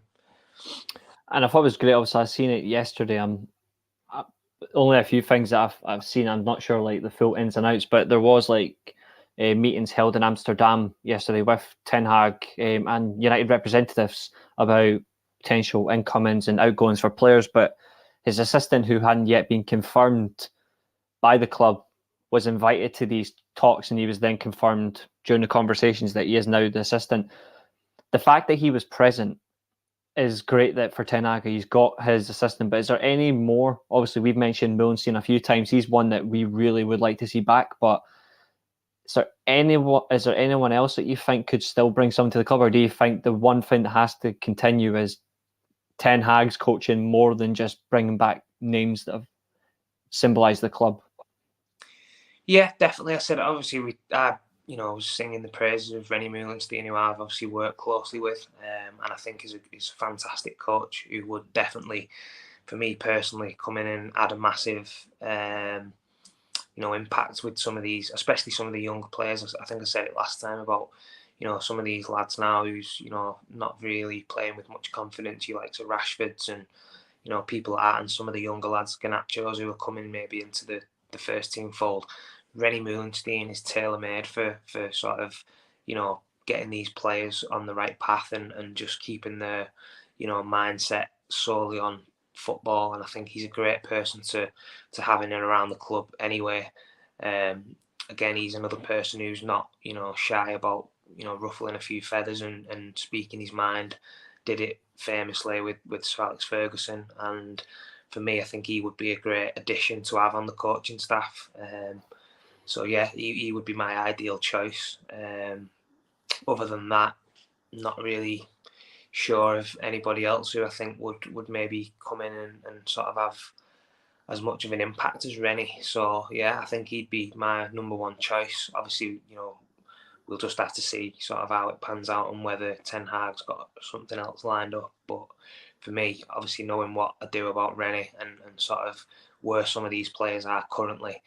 A: And I thought it was great. Obviously, I seen it yesterday. Only a few things that I've seen. I'm not sure like the full ins and outs, but there was like meetings held in Amsterdam yesterday with Ten Hag and United representatives about potential incomings and outgoings for players, but his assistant, who hadn't yet been confirmed by the club, was invited to these talks, and he was then confirmed during the conversations that he is now the assistant. The fact that he was present is great that for Ten Hag, he's got his assistant, but is there any more? Obviously, we've mentioned Mullenstein a few times. He's one that we really would like to see back, but is there anyone else that you think could still bring something to the club, or do you think the one thing that has to continue is Ten Hag's coaching more than just bringing back names that have symbolised the club?
B: Yeah, definitely. I said obviously I was singing the praises of Rennie Mullenstein, who I've obviously worked closely with, and I think is a fantastic coach who would definitely, for me personally, come in and add a massive impact with some of these, especially some of the younger players. I think I said it last time about some of these lads now who's not really playing with much confidence. You like to Rashfords and people like that, and some of the younger lads, Garnachos, who are coming maybe into the first team fold. Rennie Mullenstein is tailor made for sort of getting these players on the right path and just keeping their mindset solely on football. And I think he's a great person to have in and around the club anyway. Again, he's another person who's not shy about ruffling a few feathers and speaking his mind. Did it famously with Sir Alex Ferguson, and for me, I think he would be a great addition to have on the coaching staff. So yeah, he would be my ideal choice. Other than that, not really sure of anybody else who I think would maybe come in and sort of have as much of an impact as Rennie. So yeah, I think he'd be my number one choice. Obviously, we'll just have to see sort of how it pans out and whether Ten Hag's got something else lined up. But for me, obviously knowing what I do about Rennie and sort of where some of these players are currently,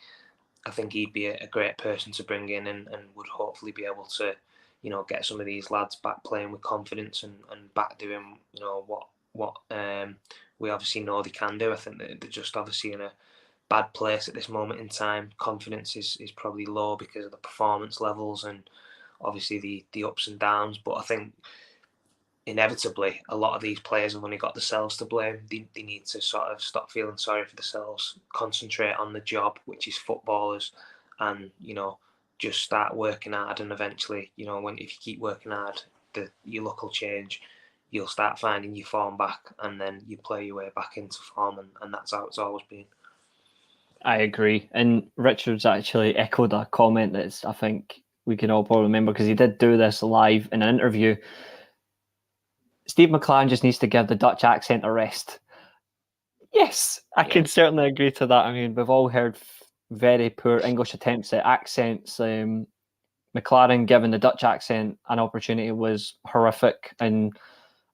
B: I think he'd be a great person to bring in and would hopefully be able to, get some of these lads back playing with confidence and back doing, what we obviously know they can do. I think that they're just obviously in a bad place at this moment in time. Confidence is probably low because of the performance levels and obviously the ups and downs. But I think inevitably a lot of these players have only got themselves to blame. They need to sort of stop feeling sorry for themselves, concentrate on the job, which is footballers, and just start working hard. And eventually, if you keep working hard, your luck will change. You'll start finding your form back, and then you play your way back into form, and that's how it's always been.
A: I agree. And Richard's actually echoed a comment that I think we can all probably remember, because he did do this live in an interview. Steve McLaren just needs to give the Dutch accent a rest. Yes, I can certainly agree to that. I mean, we've all heard very poor English attempts at accents. McLaren giving the Dutch accent an opportunity was horrific, and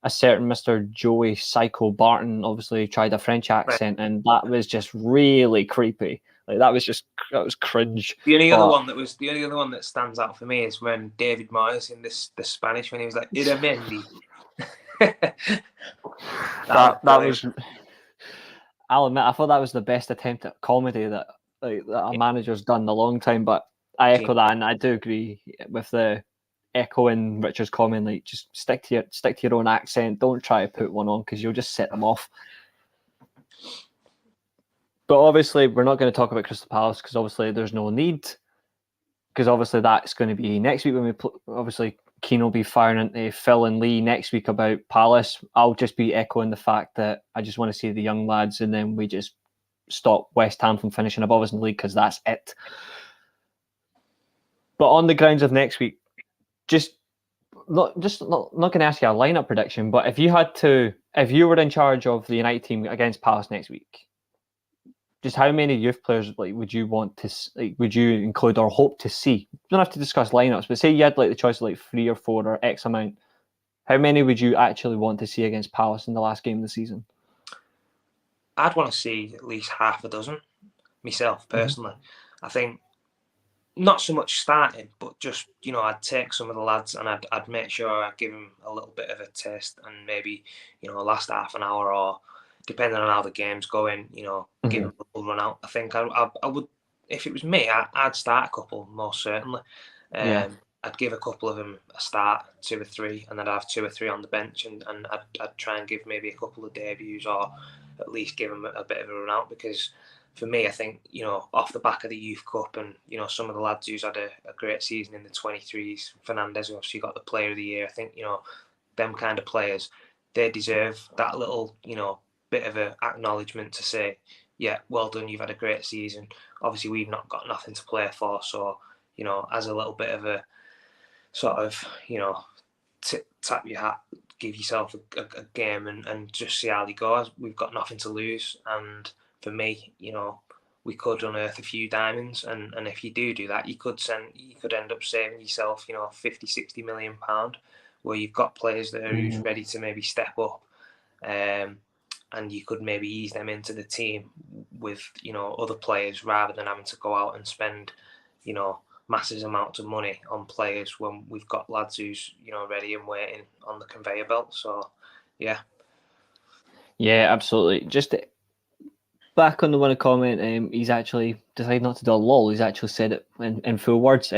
A: a certain Mr. Joey Psycho Barton obviously tried a French accent, and that was just really creepy. Like that was cringe.
B: The only other one that stands out for me is when David Moyes in the Spanish, when he was like Iramendi.
A: that was. I'll admit, I thought that was the best attempt at comedy that a manager's done in a long time. But I echo that, and I do agree with the echoing Richard's comment. Like, just stick to your own accent. Don't try to put one on, because you'll just set them off. But obviously, we're not going to talk about Crystal Palace, because obviously there's no need. Because obviously that's going to be next week when we obviously Keane will be firing into Phil and Lee next week about Palace. I'll just be echoing the fact that I just want to see the young lads, and then we just stop West Ham from finishing above us in the league, because that's it. But on the grounds of next week, not going to ask you a lineup prediction, but if you were in charge of the United team against Palace next week, just how many youth players would you want to would you include or hope to see? You don't have to discuss lineups, but say you had the choice of 3 or 4 or X amount. How many would you actually want to see against Palace in the last game of the season?
B: I'd want to see at least half a dozen myself personally. Mm-hmm. I think not so much starting, but just I'd take some of the lads and I'd make sure I'd give them a little bit of a taste, and maybe last half an hour, or depending on how the game's going, give them a little run out. I think I would, if it was me, I'd start a couple, most certainly. I'd give a couple of them a start, 2 or 3, and I'd have 2 or 3 on the bench, and I'd try and give maybe a couple of debuts, or at least give them a bit of a run out. Because for me, I think, off the back of the Youth Cup and, some of the lads who's had a great season in the 23s, Fernandez, who obviously got the Player of the Year, I think, them kind of players, they deserve that little, bit of a acknowledgement to say, yeah, well done, you've had a great season. Obviously, we've not got nothing to play for, so, as a little bit of a sort of, tap your hat, give yourself a game and just see how they go. We've got nothing to lose. And for me, we could unearth a few diamonds. And if you do that, you could end up saving yourself, 50, 60 million pound, where you've got players that are who's ready to maybe step up. And you could maybe ease them into the team with, other players, rather than having to go out and spend, massive amounts of money on players when we've got lads who's ready and waiting on the conveyor belt. So yeah
A: absolutely. Just back on the one comment, he's actually decided not to do a lol. He's actually said it in full words.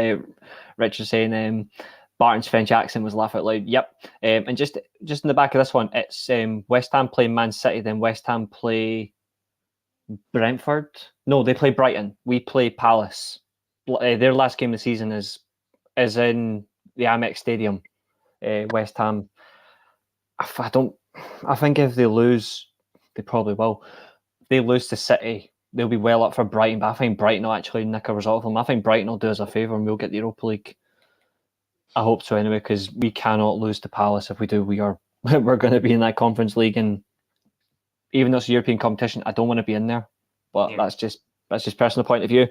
A: Richard saying Barton's French accent was laugh out loud. Yep. And just in the back of this one, it's West Ham play Man City, then West Ham play Brentford. No, they play Brighton. We play Palace. Their last game of the season is in the Amex Stadium. West Ham. I think if they lose, they probably will. If they lose to City, they'll be well up for Brighton. But I think Brighton will actually nick a result from them. I think Brighton will do us a favour and we'll get the Europa League. I hope so anyway, because we cannot lose to Palace. If we do, we're going to be in that Conference League, and even though it's a European competition, I don't want to be in there. But that's just personal point of view.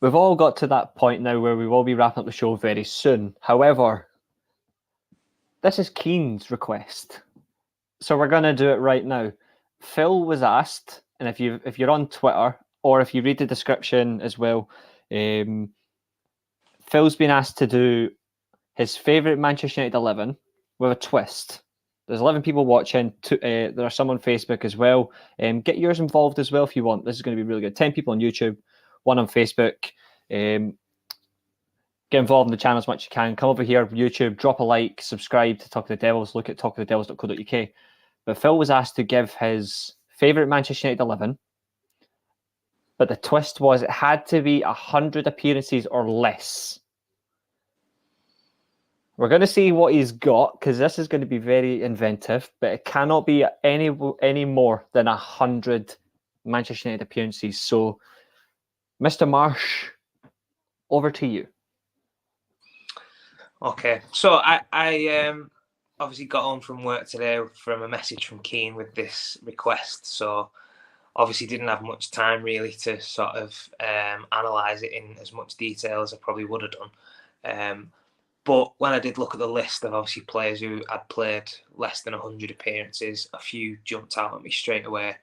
A: We've all got to that point now where we will be wrapping up the show very soon. However, this is Keane's request, so we're going to do it right now. Phil was asked, and if you're on Twitter or if you read the description as well, Phil's been asked to do his favourite Manchester United 11 with a twist. There's 11 people watching. There are some on Facebook as well. Get yours involved as well if you want. This is going to be really good. 10 people on YouTube, 1 on Facebook. Get involved in the channel as much as you can. Come over here, YouTube, drop a like, subscribe to Talk of the Devils. Look at talkofthedevils.co.uk. But Phil was asked to give his favourite Manchester United 11. But the twist was it had to be 100 appearances or less. We're going to see what he's got, because this is going to be very inventive, but it cannot be any more than 100 Manchester United appearances. So, Mr. Marsh, over to you.
B: Okay, so I obviously got home from work today from a message from Keane with this request. So obviously didn't have much time really to sort of analyse it in as much detail as I probably would have done. But when I did look at the list of obviously players who had played less than 100 appearances, a few jumped out at me straight away.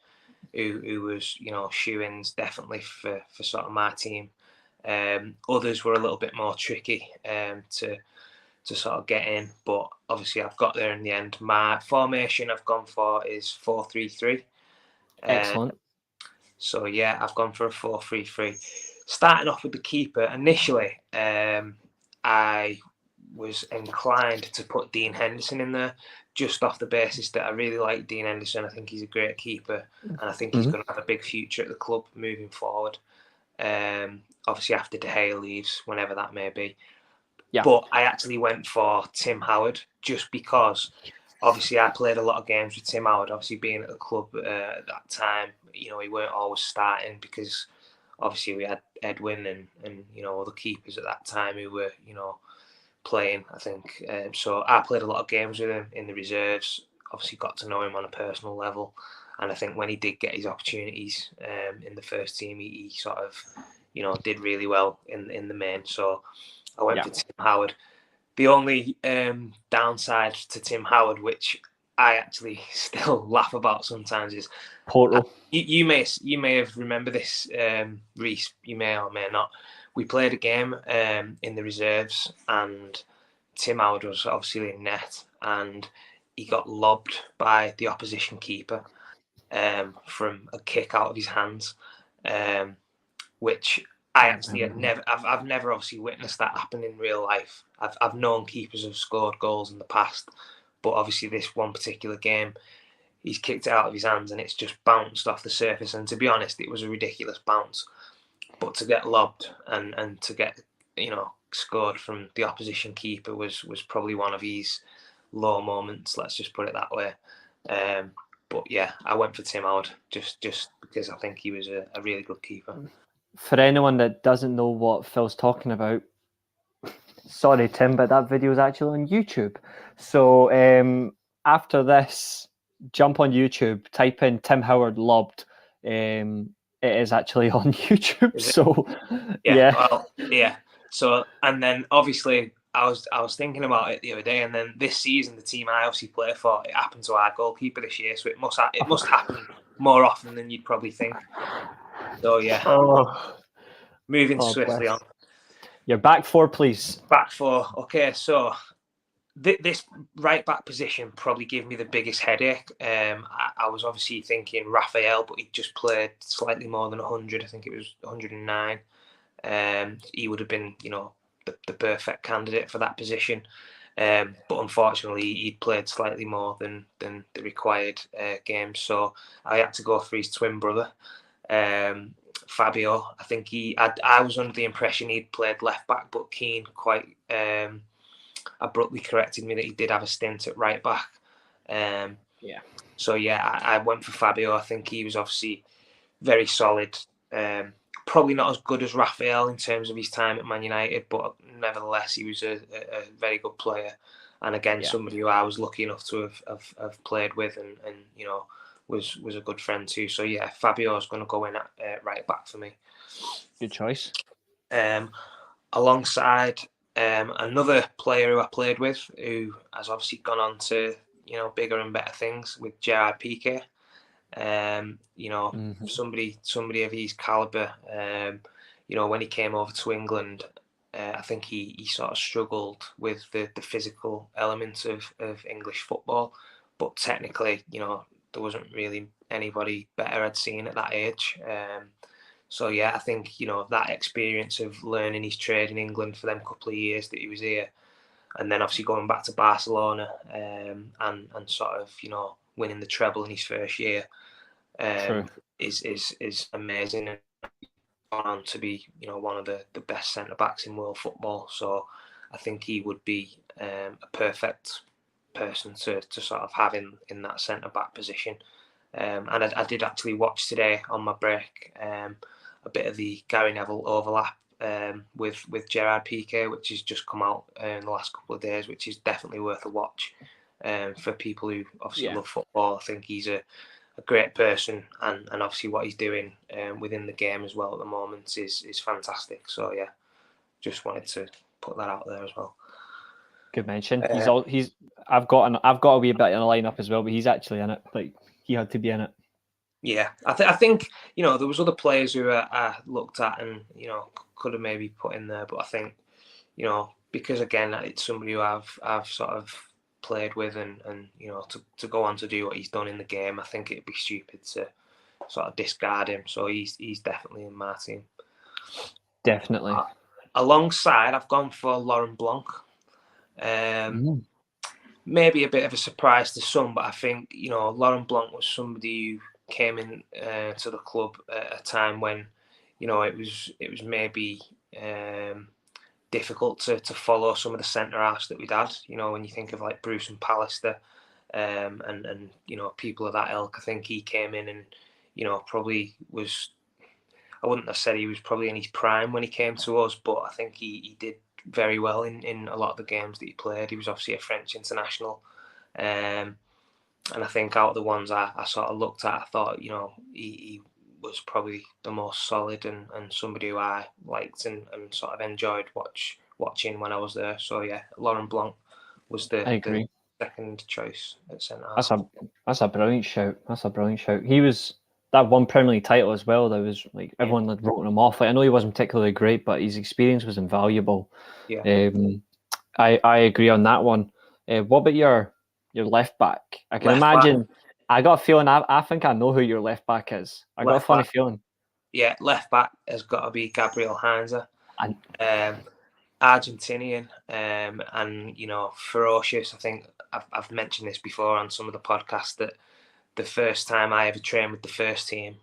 B: Who was shoo-ins definitely for sort of my team. Others were a little bit more tricky to sort of get in, but obviously I've got there in the end. My formation I've gone for is 4-3-3.
A: Excellent.
B: So yeah, I've gone for a 4-3-3. Starting off with the keeper, initially I was inclined to put Dean Henderson in there, just off the basis that I really like Dean Henderson. I think he's a great keeper, and I think he's going to have a big future at the club moving forward. Obviously after De Gea leaves, whenever that may be. Yeah. But I actually went for Tim Howard, just because obviously I played a lot of games with Tim Howard. Obviously being at the club at that time, he weren't always starting, because obviously we had Edwin and other keepers at that time who were playing, I think. So I played a lot of games with him in the reserves, obviously got to know him on a personal level. And I think when he did get his opportunities in the first team, he sort of, did really well in the main. So I went for Tim Howard. The only downside to Tim Howard, which I actually still laugh about sometimes, is
A: Portal.
B: You may have remembered this, Reece. You may or may not. We played a game in the reserves, and Tim Howard was obviously in net, and he got lobbed by the opposition keeper from a kick out of his hands, which I actually had never, I've never obviously witnessed that happen in real life. I've known keepers have scored goals in the past, but obviously this one particular game, he's kicked it out of his hands and it's just bounced off the surface. And to be honest, it was a ridiculous bounce. But to get lobbed and to get, scored from the opposition keeper was probably one of his low moments. Let's just put it that way. But yeah, I went for Tim Howard just because I think he was a really good keeper.
A: For anyone that doesn't know what Phil's talking about, sorry, Tim, but that video is actually on YouTube. So after this, jump on YouTube, type in Tim Howard lobbed. It is actually on YouTube. So yeah.
B: Well, yeah. So and then obviously I was thinking about it the other day, and then this season the team I obviously play for, it happened to our goalkeeper this year, so it must happen more often than you'd probably think. So yeah. Moving swiftly on.
A: Your back four, please.
B: Back four. Okay, so this right back position probably gave me the biggest headache. I was obviously thinking Raphael, but he just played slightly more than 100. I think it was 109. He would have been, the perfect candidate for that position. But unfortunately, he'd played slightly more than the required games. So I had to go for his twin brother, Fabio. I think I was under the impression he'd played left back, but Keane quite abruptly corrected me that he did have a stint at right back. So yeah, I went for Fabio. I think he was obviously very solid. Probably not as good as Raphael in terms of his time at Man United, but nevertheless, he was a very good player. And again, somebody who I was lucky enough to have played with and was a good friend too. So yeah, Fabio's going to go in at right back for me.
A: Good choice.
B: Alongside another player who I played with, who has obviously gone on to bigger and better things, with Gerard Piqué. Somebody of his caliber. When he came over to England, I think he sort of struggled with the physical elements of English football, but technically, there wasn't really anybody better I'd seen at that age. So yeah, I think that experience of learning his trade in England for them couple of years that he was here, and then obviously going back to Barcelona and sort of winning the treble in his first year is amazing, and gone on to be one of the best centre backs in world football. So I think he would be a perfect person to sort of have in that centre back position. And I did actually watch today on my break a bit of the Gary Neville overlap with Gerard Piqué, which has just come out in the last couple of days, which is definitely worth a watch for people who obviously love football. I think he's a great person, and obviously what he's doing within the game as well at the moment is fantastic. So yeah, just wanted to put that out there as well.
A: Good mention. I've got a wee bit in the lineup as well, but he's actually in it. Like, he had to be in it.
B: Yeah, I think there was other players who I looked at and could have maybe put in there, but I think because again it's somebody who I've sort of played with and to go on to do what he's done in the game, I think it'd be stupid to sort of discard him. So he's definitely in my team.
A: Definitely.
B: Alongside, I've gone for Laurent Blanc. Maybe a bit of a surprise to some, but I think Laurent Blanc was somebody who came in to the club at a time when it was maybe difficult to follow some of the centre halves that we'd had. When you think of like Bruce and Pallister and people of that ilk, I think he came in and probably was. I wouldn't have said he was probably in his prime when he came to us, but I think he did very well in a lot of the games that he played. He was obviously a French international, and I think out of the ones I sort of looked at, I thought he was probably the most solid and somebody who I liked and sort of enjoyed watching when I was there. So yeah, Laurent Blanc was the second choice at centre half.
A: That's a brilliant shout. He was that one Premier League title as well. That was like everyone had written him off. Like, I know he wasn't particularly great, but his experience was invaluable.
B: Yeah.
A: I agree on that one. What about your left back? I can imagine. I got a feeling. I think I know who your left back is. I got a funny feeling.
B: Yeah, left back has got to be Gabriel Heinze.
A: And
B: Argentinian, and ferocious. I think I've mentioned this before on some of the podcasts that the first time I ever trained with the first team,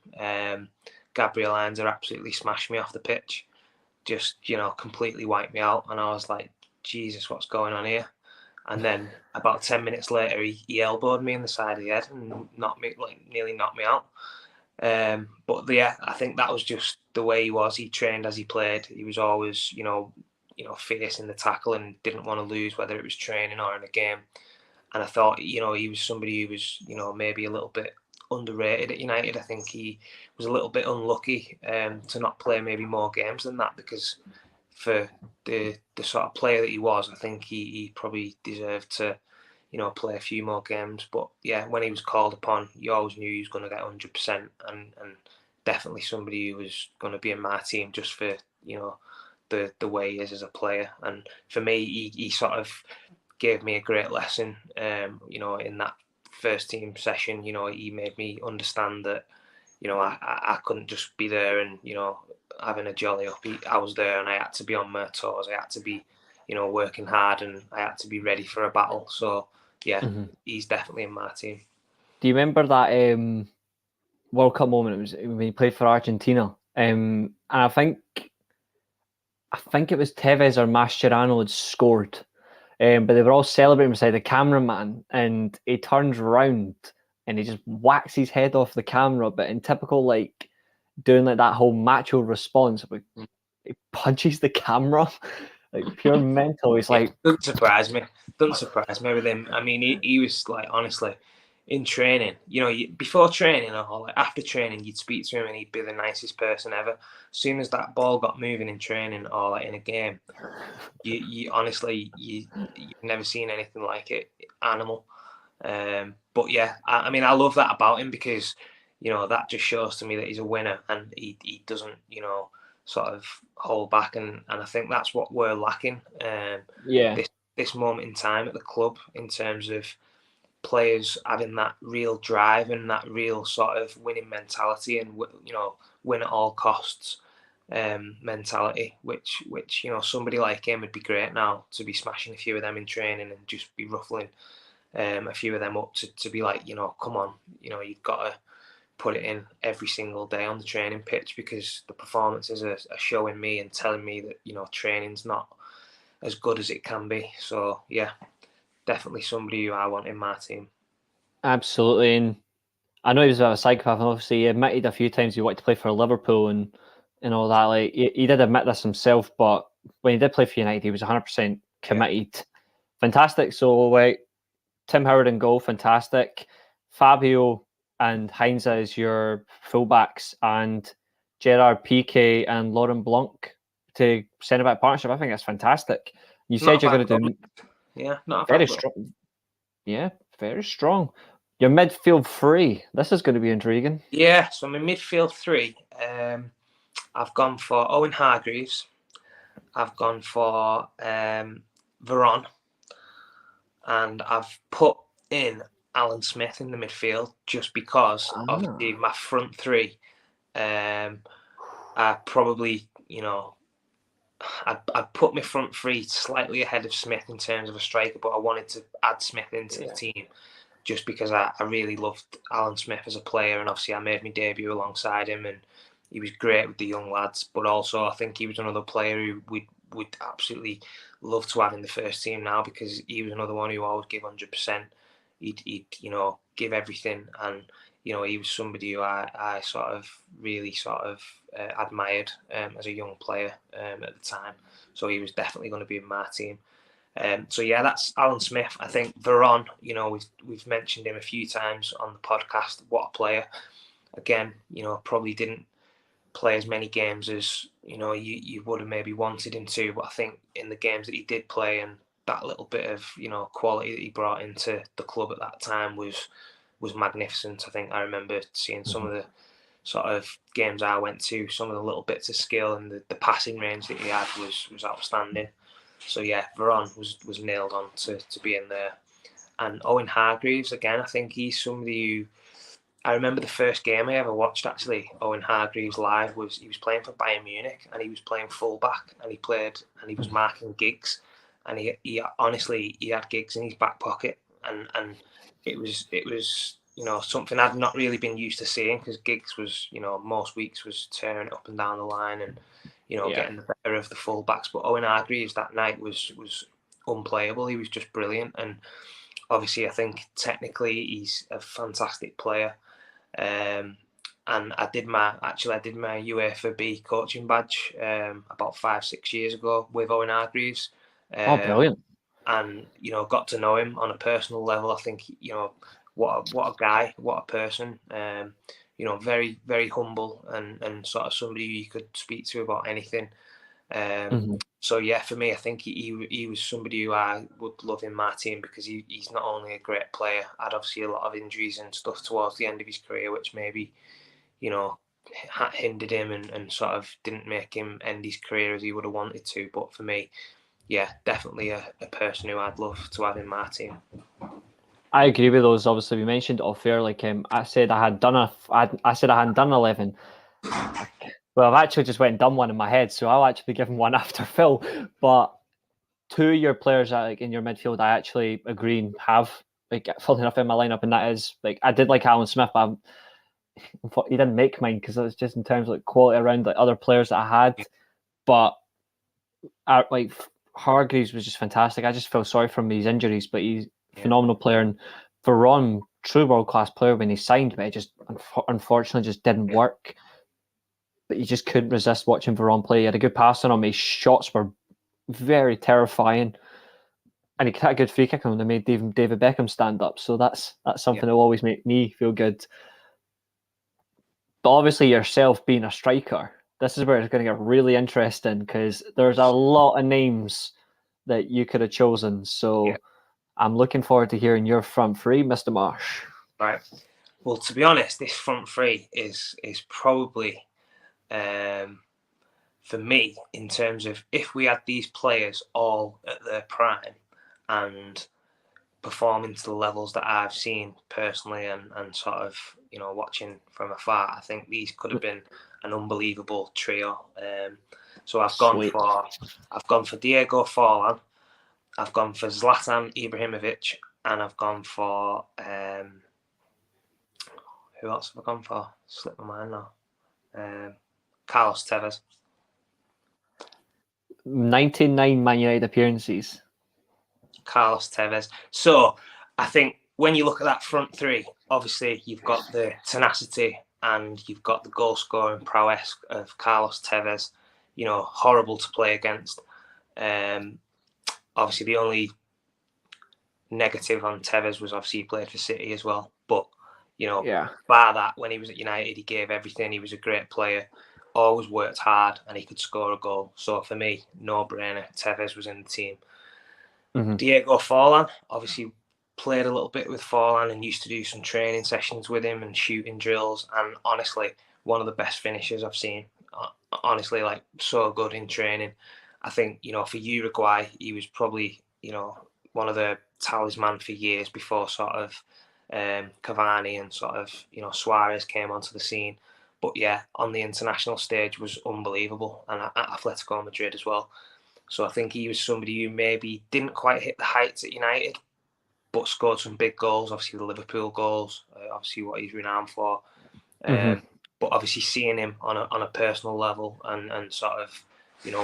B: Gabriel Heinze absolutely smashed me off the pitch, just completely wiped me out, and I was like, Jesus, what's going on here? And then about 10 minutes later, he elbowed me in the side of the head and nearly knocked me out. But yeah, I think that was just the way he was. He trained as he played. He was always, fierce in the tackle and didn't want to lose, whether it was training or in a game. And I thought, he was somebody who was, maybe a little bit underrated at United. I think he was a little bit unlucky to not play maybe more games than that, because for the sort of player that he was, I think he probably deserved to, play a few more games. But yeah, when he was called upon, you always knew he was going to get 100%, and definitely somebody who was going to be in my team just for, the way he is as a player. And for me, he sort of gave me a great lesson, in that first team session. He made me understand that, I couldn't just be there and, having a jolly up. I was there and I had to be on my toes. I had to be, working hard, and I had to be ready for a battle. So, yeah, he's definitely in my team.
A: do you remember that World Cup moment? It was when he played for Argentina, and I think it was Tevez or Mascherano had scored, but they were all celebrating beside the cameraman, and he turns round and he just whacks his head off the camera, but in typical doing that whole macho response, he punches the camera, pure mental. He's like,
B: doesn't surprise me. Doesn't surprise me with him. I mean, he was honestly, in training, before training or after training, you'd speak to him and he'd be the nicest person ever. As soon as that ball got moving in training or in a game, you honestly, you've never seen anything like it. Animal. But yeah, I mean, I love that about him, because that just shows to me that he's a winner, and he doesn't sort of hold back, and I think that's what we're lacking. This moment in time at the club, in terms of players having that real drive and that real sort of winning mentality, and win at all costs mentality, which somebody like him would be great now to be smashing a few of them in training and just be ruffling a few of them up to be like, come on, you've got to put it in every single day on the training pitch, because the performances are showing me and telling me that training's not as good as it can be. So yeah, definitely somebody who I want in my team.
A: absolutely. And I know he was a bit of a psychopath, and obviously he admitted a few times he wanted to play for Liverpool and all that. Like he did admit this himself, but when he did play for United, he was 100% committed. Yeah. Fantastic. So Tim Howard in goal, fantastic. Fabio and Heinze as your fullbacks, and Gerard Piqué and Laurent Blanc to centre back partnership. I think that's fantastic. You said you're going to do
B: not
A: very strong. Yeah, very strong. Your midfield three. This is going to be intriguing.
B: Yeah, so my midfield three. I've gone for Owen Hargreaves. I've gone for Veron. And I've put in Alan Smith in the midfield, just because obviously my front three are probably, I'd put my front three slightly ahead of Smith in terms of a striker, but I wanted to add Smith into the team just because I really loved Alan Smith as a player, and obviously I made my debut alongside him, and he was great with the young lads. But also I think he was another player who would absolutely love to have in the first team now, because he was another one who always give 100%. He'd give everything, and he was somebody who I really admired as a young player at the time. So he was definitely going to be in my team. So yeah, that's Alan Smith. I think Veron, we've mentioned him a few times on the podcast. What a player! Again, probably didn't play as many games as you would have maybe wanted him to, but I think in the games that he did play, and that little bit of quality that he brought into the club at that time was magnificent. I think I remember seeing some of the sort of games I went to, some of the little bits of skill and the passing range that he had was outstanding. So yeah, Veron was nailed on to be in there. And Owen Hargreaves, again, I think he's somebody I remember the first game I ever watched, actually, Owen Hargreaves live, he was playing for Bayern Munich, and he was playing fullback, and he was marking Giggs, and he honestly, he had Giggs in his back pocket, and it was something I'd not really been used to seeing, because Giggs was, most weeks was turning it up and down the line, and
A: Yeah.
B: getting the better of the fullbacks. But Owen Hargreaves that night was unplayable. He was just brilliant, and obviously I think technically he's a fantastic player. And I did my UEFA B coaching badge about 5-6 years ago with Owen Hargreaves,
A: Oh,
B: um,
A: brilliant.
B: and got to know him on a personal level. I think what a guy, what a person. Very very humble, and sort of somebody you could speak to about anything.
A: Hmm.
B: So yeah, for me, I think he was somebody who I would love in my team, because he's not only a great player, had obviously a lot of injuries and stuff towards the end of his career, which maybe you know hindered him, and sort of didn't make him end his career as he would have wanted to. But for me, yeah, definitely a person who I'd love to have in my team.
A: I agree with those. Obviously, we mentioned off air. Like, I said I had done I said I hadn't done 11. Well, I've actually just went and done one in my head, so I'll actually give him one after Phil. But two of your players, like in your midfield, I actually agree and have, like, full enough in my lineup, and that is, like, I did like Alan Smith, but he didn't make mine because it was just in terms of like quality around like other players that I had. But like Hargreaves was just fantastic. I just feel sorry for him with his injuries, but he's a phenomenal player. And Veron, true world class player when he signed, but it just unfortunately just didn't work. But you just couldn't resist watching Veron play. He had a good pass on him. His shots were very terrifying, and he had a good free kick on him that made David Beckham stand up. So that's something that will always make me feel good. But obviously, yourself being a striker, this is where it's going to get really interesting, because there's a lot of names that you could have chosen. So I'm looking forward to hearing your front three, Mr. Marsh.
B: Right. Well, to be honest, this front three is probably, for me, in terms of if we had these players all at their prime and performing to the levels that I've seen personally, and sort of watching from afar, I think these could have been an unbelievable trio. So I've gone for Diego Forlan, I've gone for Zlatan Ibrahimovic, and I've gone for who else have I gone for? Slipped my mind now. Carlos Tevez.
A: 99 Man United appearances.
B: Carlos Tevez. So I think when you look at that front three, obviously you've got the tenacity and you've got the goal scoring prowess of Carlos Tevez. Horrible to play against. Obviously, the only negative on Tevez was obviously he played for City as well. But bar that, when he was at United, he gave everything. He was a great player, always worked hard, and he could score a goal. So for me, no brainer. Tevez was in the team. Mm-hmm. Diego Forlan, obviously played a little bit with Forlan and used to do some training sessions with him and shooting drills. And honestly, one of the best finishers I've seen. Honestly, like, so good in training. I think, for Uruguay, he was probably, one of the talisman for years before sort of Cavani and sort of, Suarez came onto the scene. But yeah, on the international stage was unbelievable, and at Atletico Madrid as well. So I think he was somebody who maybe didn't quite hit the heights at United, but scored some big goals. Obviously the Liverpool goals, obviously what he's renowned for. But obviously seeing him on a personal level, and sort of,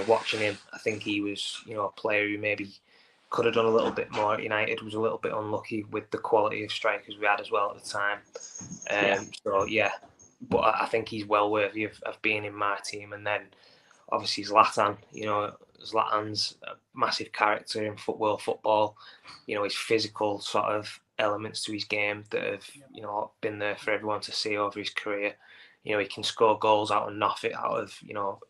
B: watching him, I think he was, a player who maybe could have done a little bit more at United. Was a little bit unlucky with the quality of strikers we had as well at the time. So yeah, but I think he's well worthy of being in my team. And then obviously Zlatan, Zlatan's a massive character in world football. His physical sort of elements to his game that have, been there for everyone to see over his career. He can score goals out of nothing, out of,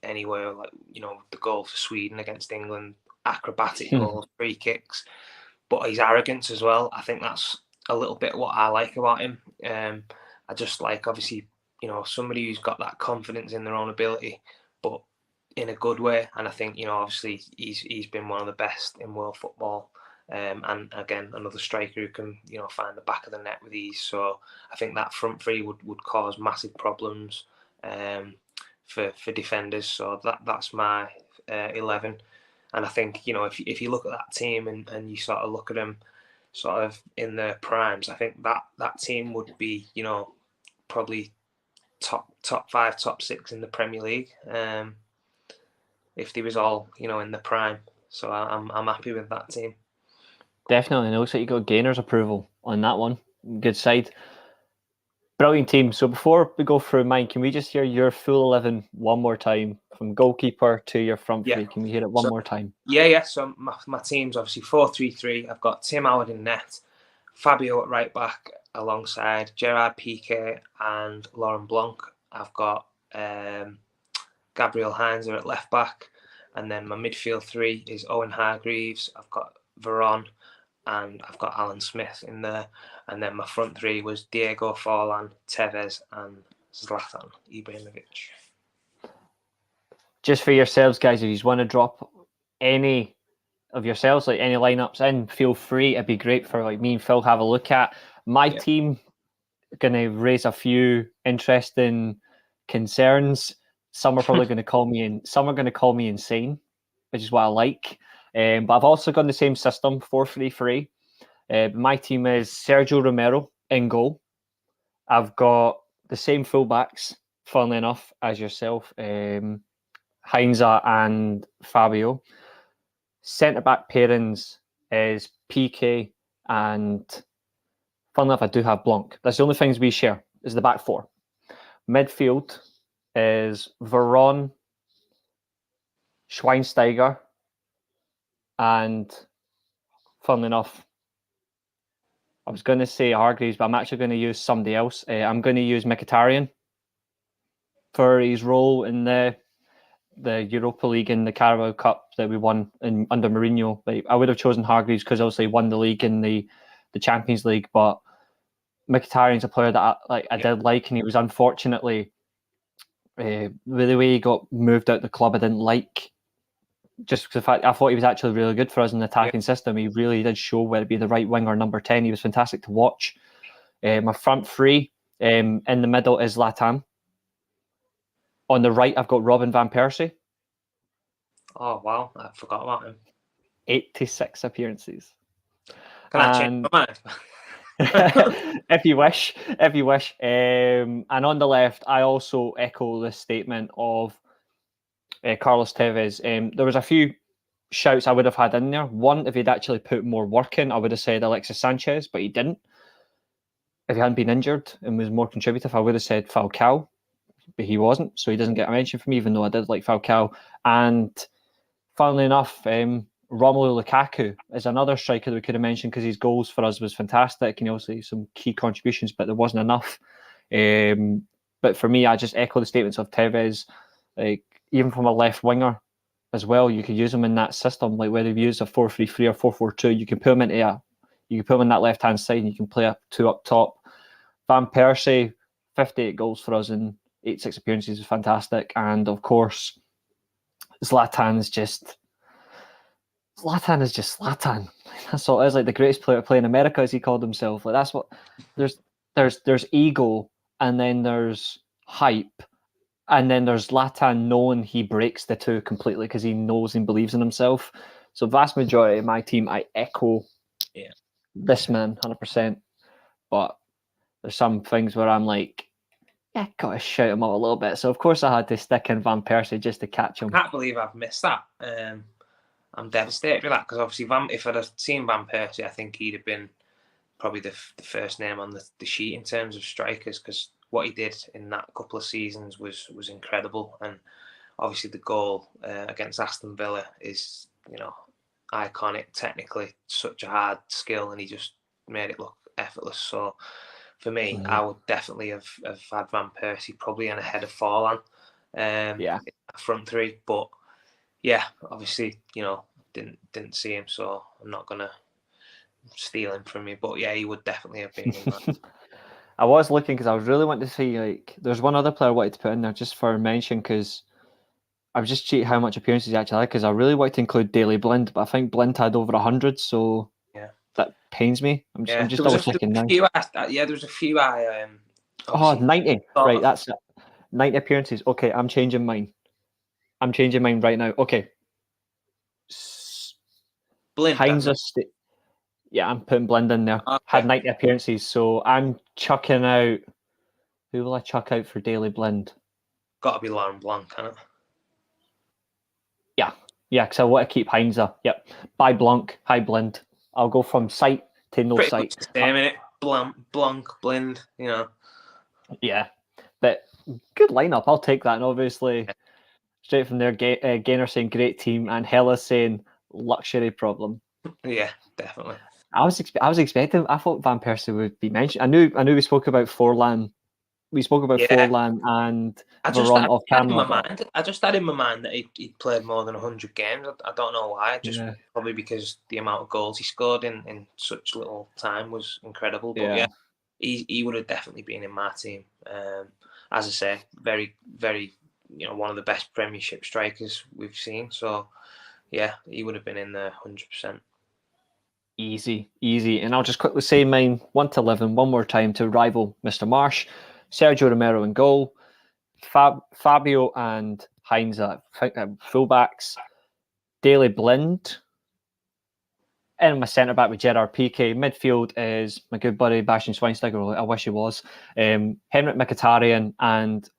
B: anywhere, like, the goal for Sweden against England, acrobatic goals, free kicks. But his arrogance as well, I think that's a little bit what I like about him. I just like, obviously, somebody who's got that confidence in their own ability, but in a good way. And I think, obviously he's been one of the best in world football. And again, another striker who can, find the back of the net with ease. So I think that front three would cause massive problems for defenders. So that's my 11. And I think, if you look at that team and you sort of look at them sort of in their primes, I think that team would be, probably top 5, top 6 in the Premier League, if they was all, in the prime. So I'm happy with that team.
A: Definitely. And it looks like you got Gainer's approval on that one. Good side. Brilliant team. So before we go through mine, can we just hear your full 11 one more time, from goalkeeper to your front three? Can we hear it one more time?
B: Yeah. So my team's obviously 4-3-3. I've got Tim Howard in net, Fabio at right back alongside Gerard Piqué and Laurent Blanc. I've got Gabriel Heinzer at left back, and then my midfield three is Owen Hargreaves. I've got Veron, and I've got Alan Smith in there. And then my front three was Diego Forlan, Tevez, and Zlatan Ibrahimovic.
A: Just for yourselves, guys, if you want to drop any of yourselves, like any lineups in, feel free. It'd be great for like me and Phil have a look at. My team going to raise a few interesting concerns. Some are probably going to call me some are going to call me insane, which is what I like. But I've also got the same system, 4-3-3. My team is Sergio Romero in goal. I've got the same fullbacks, funnily enough, as yourself, Heinze and Fabio. Centre-back pairings is PK and, funnily enough, I do have Blanc. That's the only things we share, is the back four. Midfield is Veron, Schweinsteiger, and, funnily enough, I was going to say Hargreaves, but I'm actually going to use somebody else. I'm going to use Mkhitaryan for his role in the Europa League and the Carabao Cup that we won under Mourinho. Like, I would have chosen Hargreaves because obviously he won the league and the Champions League, but Mkhitaryan's a player that I did like, and he was unfortunately the way he got moved out the club I didn't like. Just the fact I thought he was actually really good for us in the attacking system. He really did show where to be the right wing or number 10. He was fantastic to watch. My front three in the middle is Latam. On the right, I've got Robin van Persie.
B: Oh, wow. I forgot about him.
A: 86 appearances.
B: Can I change my
A: mind? If you wish. And on the left, I also echo the statement of Carlos Tevez. There was a few shouts I would have had in there. One, if he'd actually put more work in, I would have said Alexis Sanchez, but he didn't. If he hadn't been injured and was more contributive, I would have said Falcao, but he wasn't, so he doesn't get a mention from me, even though I did like Falcao. And funnily enough, Romelu Lukaku is another striker that we could have mentioned because his goals for us was fantastic, and also some key contributions, but there wasn't enough. But for me, I just echo the statements of Tevez. Like, even from a left winger as well, you could use him in that system. Like, whether you use a 4-3-3 or 4-4-2, you can put him in that left hand side, and you can play two up top. Van Persie, 58 goals for us in 86 appearances is fantastic, and of course, Zlatan is just Zlatan. That's all it is. Like, the greatest player to play in America, as he called himself. Like, that's what there's ego, and then there's hype. And then there's Zlatan knowing he breaks the two completely because he knows and believes in himself. So vast majority of my team, I echo this man 100%. But there's some things where I'm like, gotta shout him out a little bit. So of course I had to stick in Van Persie just to catch him.
B: I can't believe I've missed that. I'm devastated with that because obviously if I'd have seen Van Persie, I think he'd have been probably the first name on the sheet in terms of strikers, because what he did in that couple of seasons was incredible. And obviously the goal against Aston Villa is, iconic, technically such a hard skill, and he just made it look effortless. So for me, I would definitely have had Van Persie probably in ahead of Forlan in that front three. But obviously, didn't see him, so I'm not gonna steal him from me. But he would definitely have been in that.
A: I was looking because I was really wanting to see, like, there's one other player I wanted to put in there just for mention, because I was just cheating how much appearances he actually had, because I really wanted to include Daley Blind, but I think Blind had over 100, so That pains me. I'm
B: Yeah,
A: just double checking now.
B: there was a few I
A: Oh,
B: obviously
A: 90.
B: thought
A: Right,
B: of.
A: that's it. 90 appearances. Okay, I'm changing mine. I'm changing mine right now. Okay.
B: Blind.
A: Heinz, yeah, I'm putting Blind in there.
B: Okay.
A: Had 90 appearances, so I'm chucking out. Who will I chuck out for Daily Blind?
B: Got to be Lauren Blanc, can it?
A: Yeah, because I want to keep Heinz. Yep. By Blanc, high Blind. I'll go from sight to no
B: Pretty
A: sight.
B: much the same, innit? Blanc, Blind, you know.
A: Yeah, but good lineup. I'll take that. And obviously, straight from there, Gainer saying great team, and Hella saying luxury problem.
B: Yeah, definitely.
A: I was expecting. I thought Van Persie would be mentioned. I knew we spoke about Forlan. We spoke about Forlan and Veron off camera.
B: I just had in my mind that he'd played more than 100 games. I don't know why. Probably because the amount of goals he scored in such little time was incredible. But he would have definitely been in my team. As I say, very, very, one of the best Premiership strikers we've seen. So, yeah, he would have been in there 100%.
A: Easy. And I'll just quickly say mine 1 to 11 one more time to rival Mr. Marsh. Sergio Romero in goal. Fabio and Heinz at fullbacks. Daily Blind. And my centre back with Gerard Piqué. Midfield is my good buddy Bastian Schweinsteiger. I wish he was. Henrik Mkhitaryan and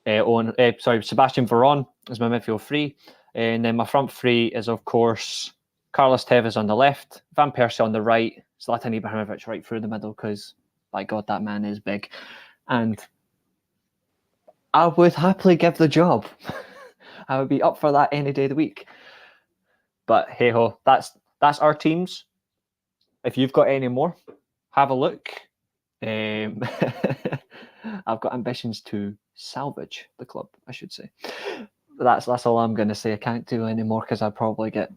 A: Sebastian Veron is my midfield three. And then my front three is, of course, Carlos Tevez on the left, Van Persie on the right, Zlatan Ibrahimovic right through the middle because, by God, that man is big. And I would happily give the job. I would be up for that any day of the week. But hey ho, that's our teams. If you've got any more, have a look. I've got ambitions to salvage the club, I should say. That's all I'm going to say. I can't do any more because I'd probably get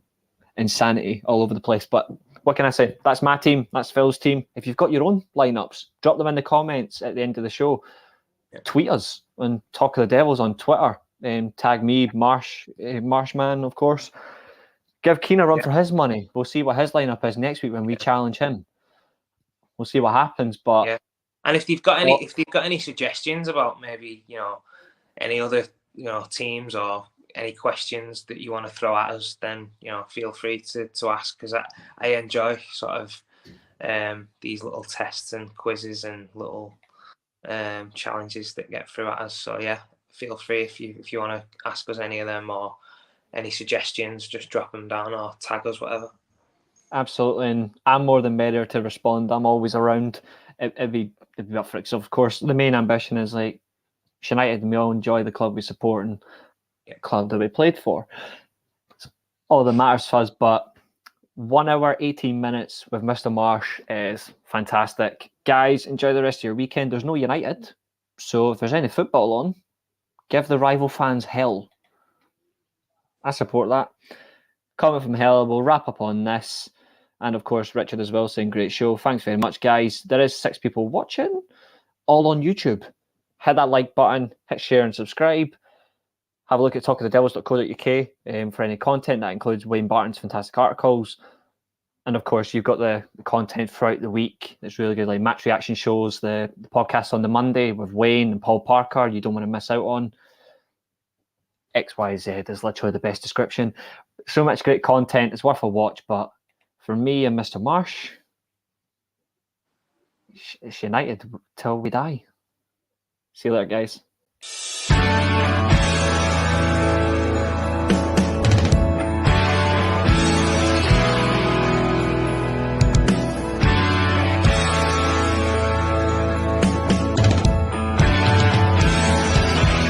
A: insanity all over the place. But what can I say? That's my team. That's Phil's team. If you've got your own lineups, drop them in the comments at the end of the show. Yeah. Tweet us on Talk of the Devils on Twitter. Tag me, Marshman, of course. Give Keane a run for his money. We'll see what his lineup is next week when we challenge him. We'll see what happens. But
B: and if you've got any suggestions about maybe any other teams or any questions that you want to throw at us, then feel free to ask, because I enjoy sort of these little tests and quizzes and little challenges that get through at us. So yeah, feel free if you want to ask us any of them or any suggestions, just drop them down or tag us, whatever.
A: Absolutely, and I'm more than ready to respond. I'm always around. It'd be up for it. So of course, the main ambition is like United, and we all enjoy the club we support and club that we played for. It's all that matters to us. But 1 hour 18 minutes with Mr. Marsh is fantastic. Guys, enjoy the rest of your weekend. There's no United, so if there's any football on, give the rival fans hell. I support that. Comment from hell. We'll wrap up on this. And of course, Richard as well saying great show. Thanks very much, guys. There is 6 people watching, all on YouTube. Hit that like button, hit share and subscribe. Have a look at talkofthedevils.co.uk for any content. That includes Wayne Barton's fantastic articles. And of course, you've got the content throughout the week. It's really good, like match reaction shows, the podcast on the Monday with Wayne and Paul Parker. You don't want to miss out on. XYZ is literally the best description. So much great content. It's worth a watch. But for me and Mr. Marsh, it's United till we die. See you later, guys.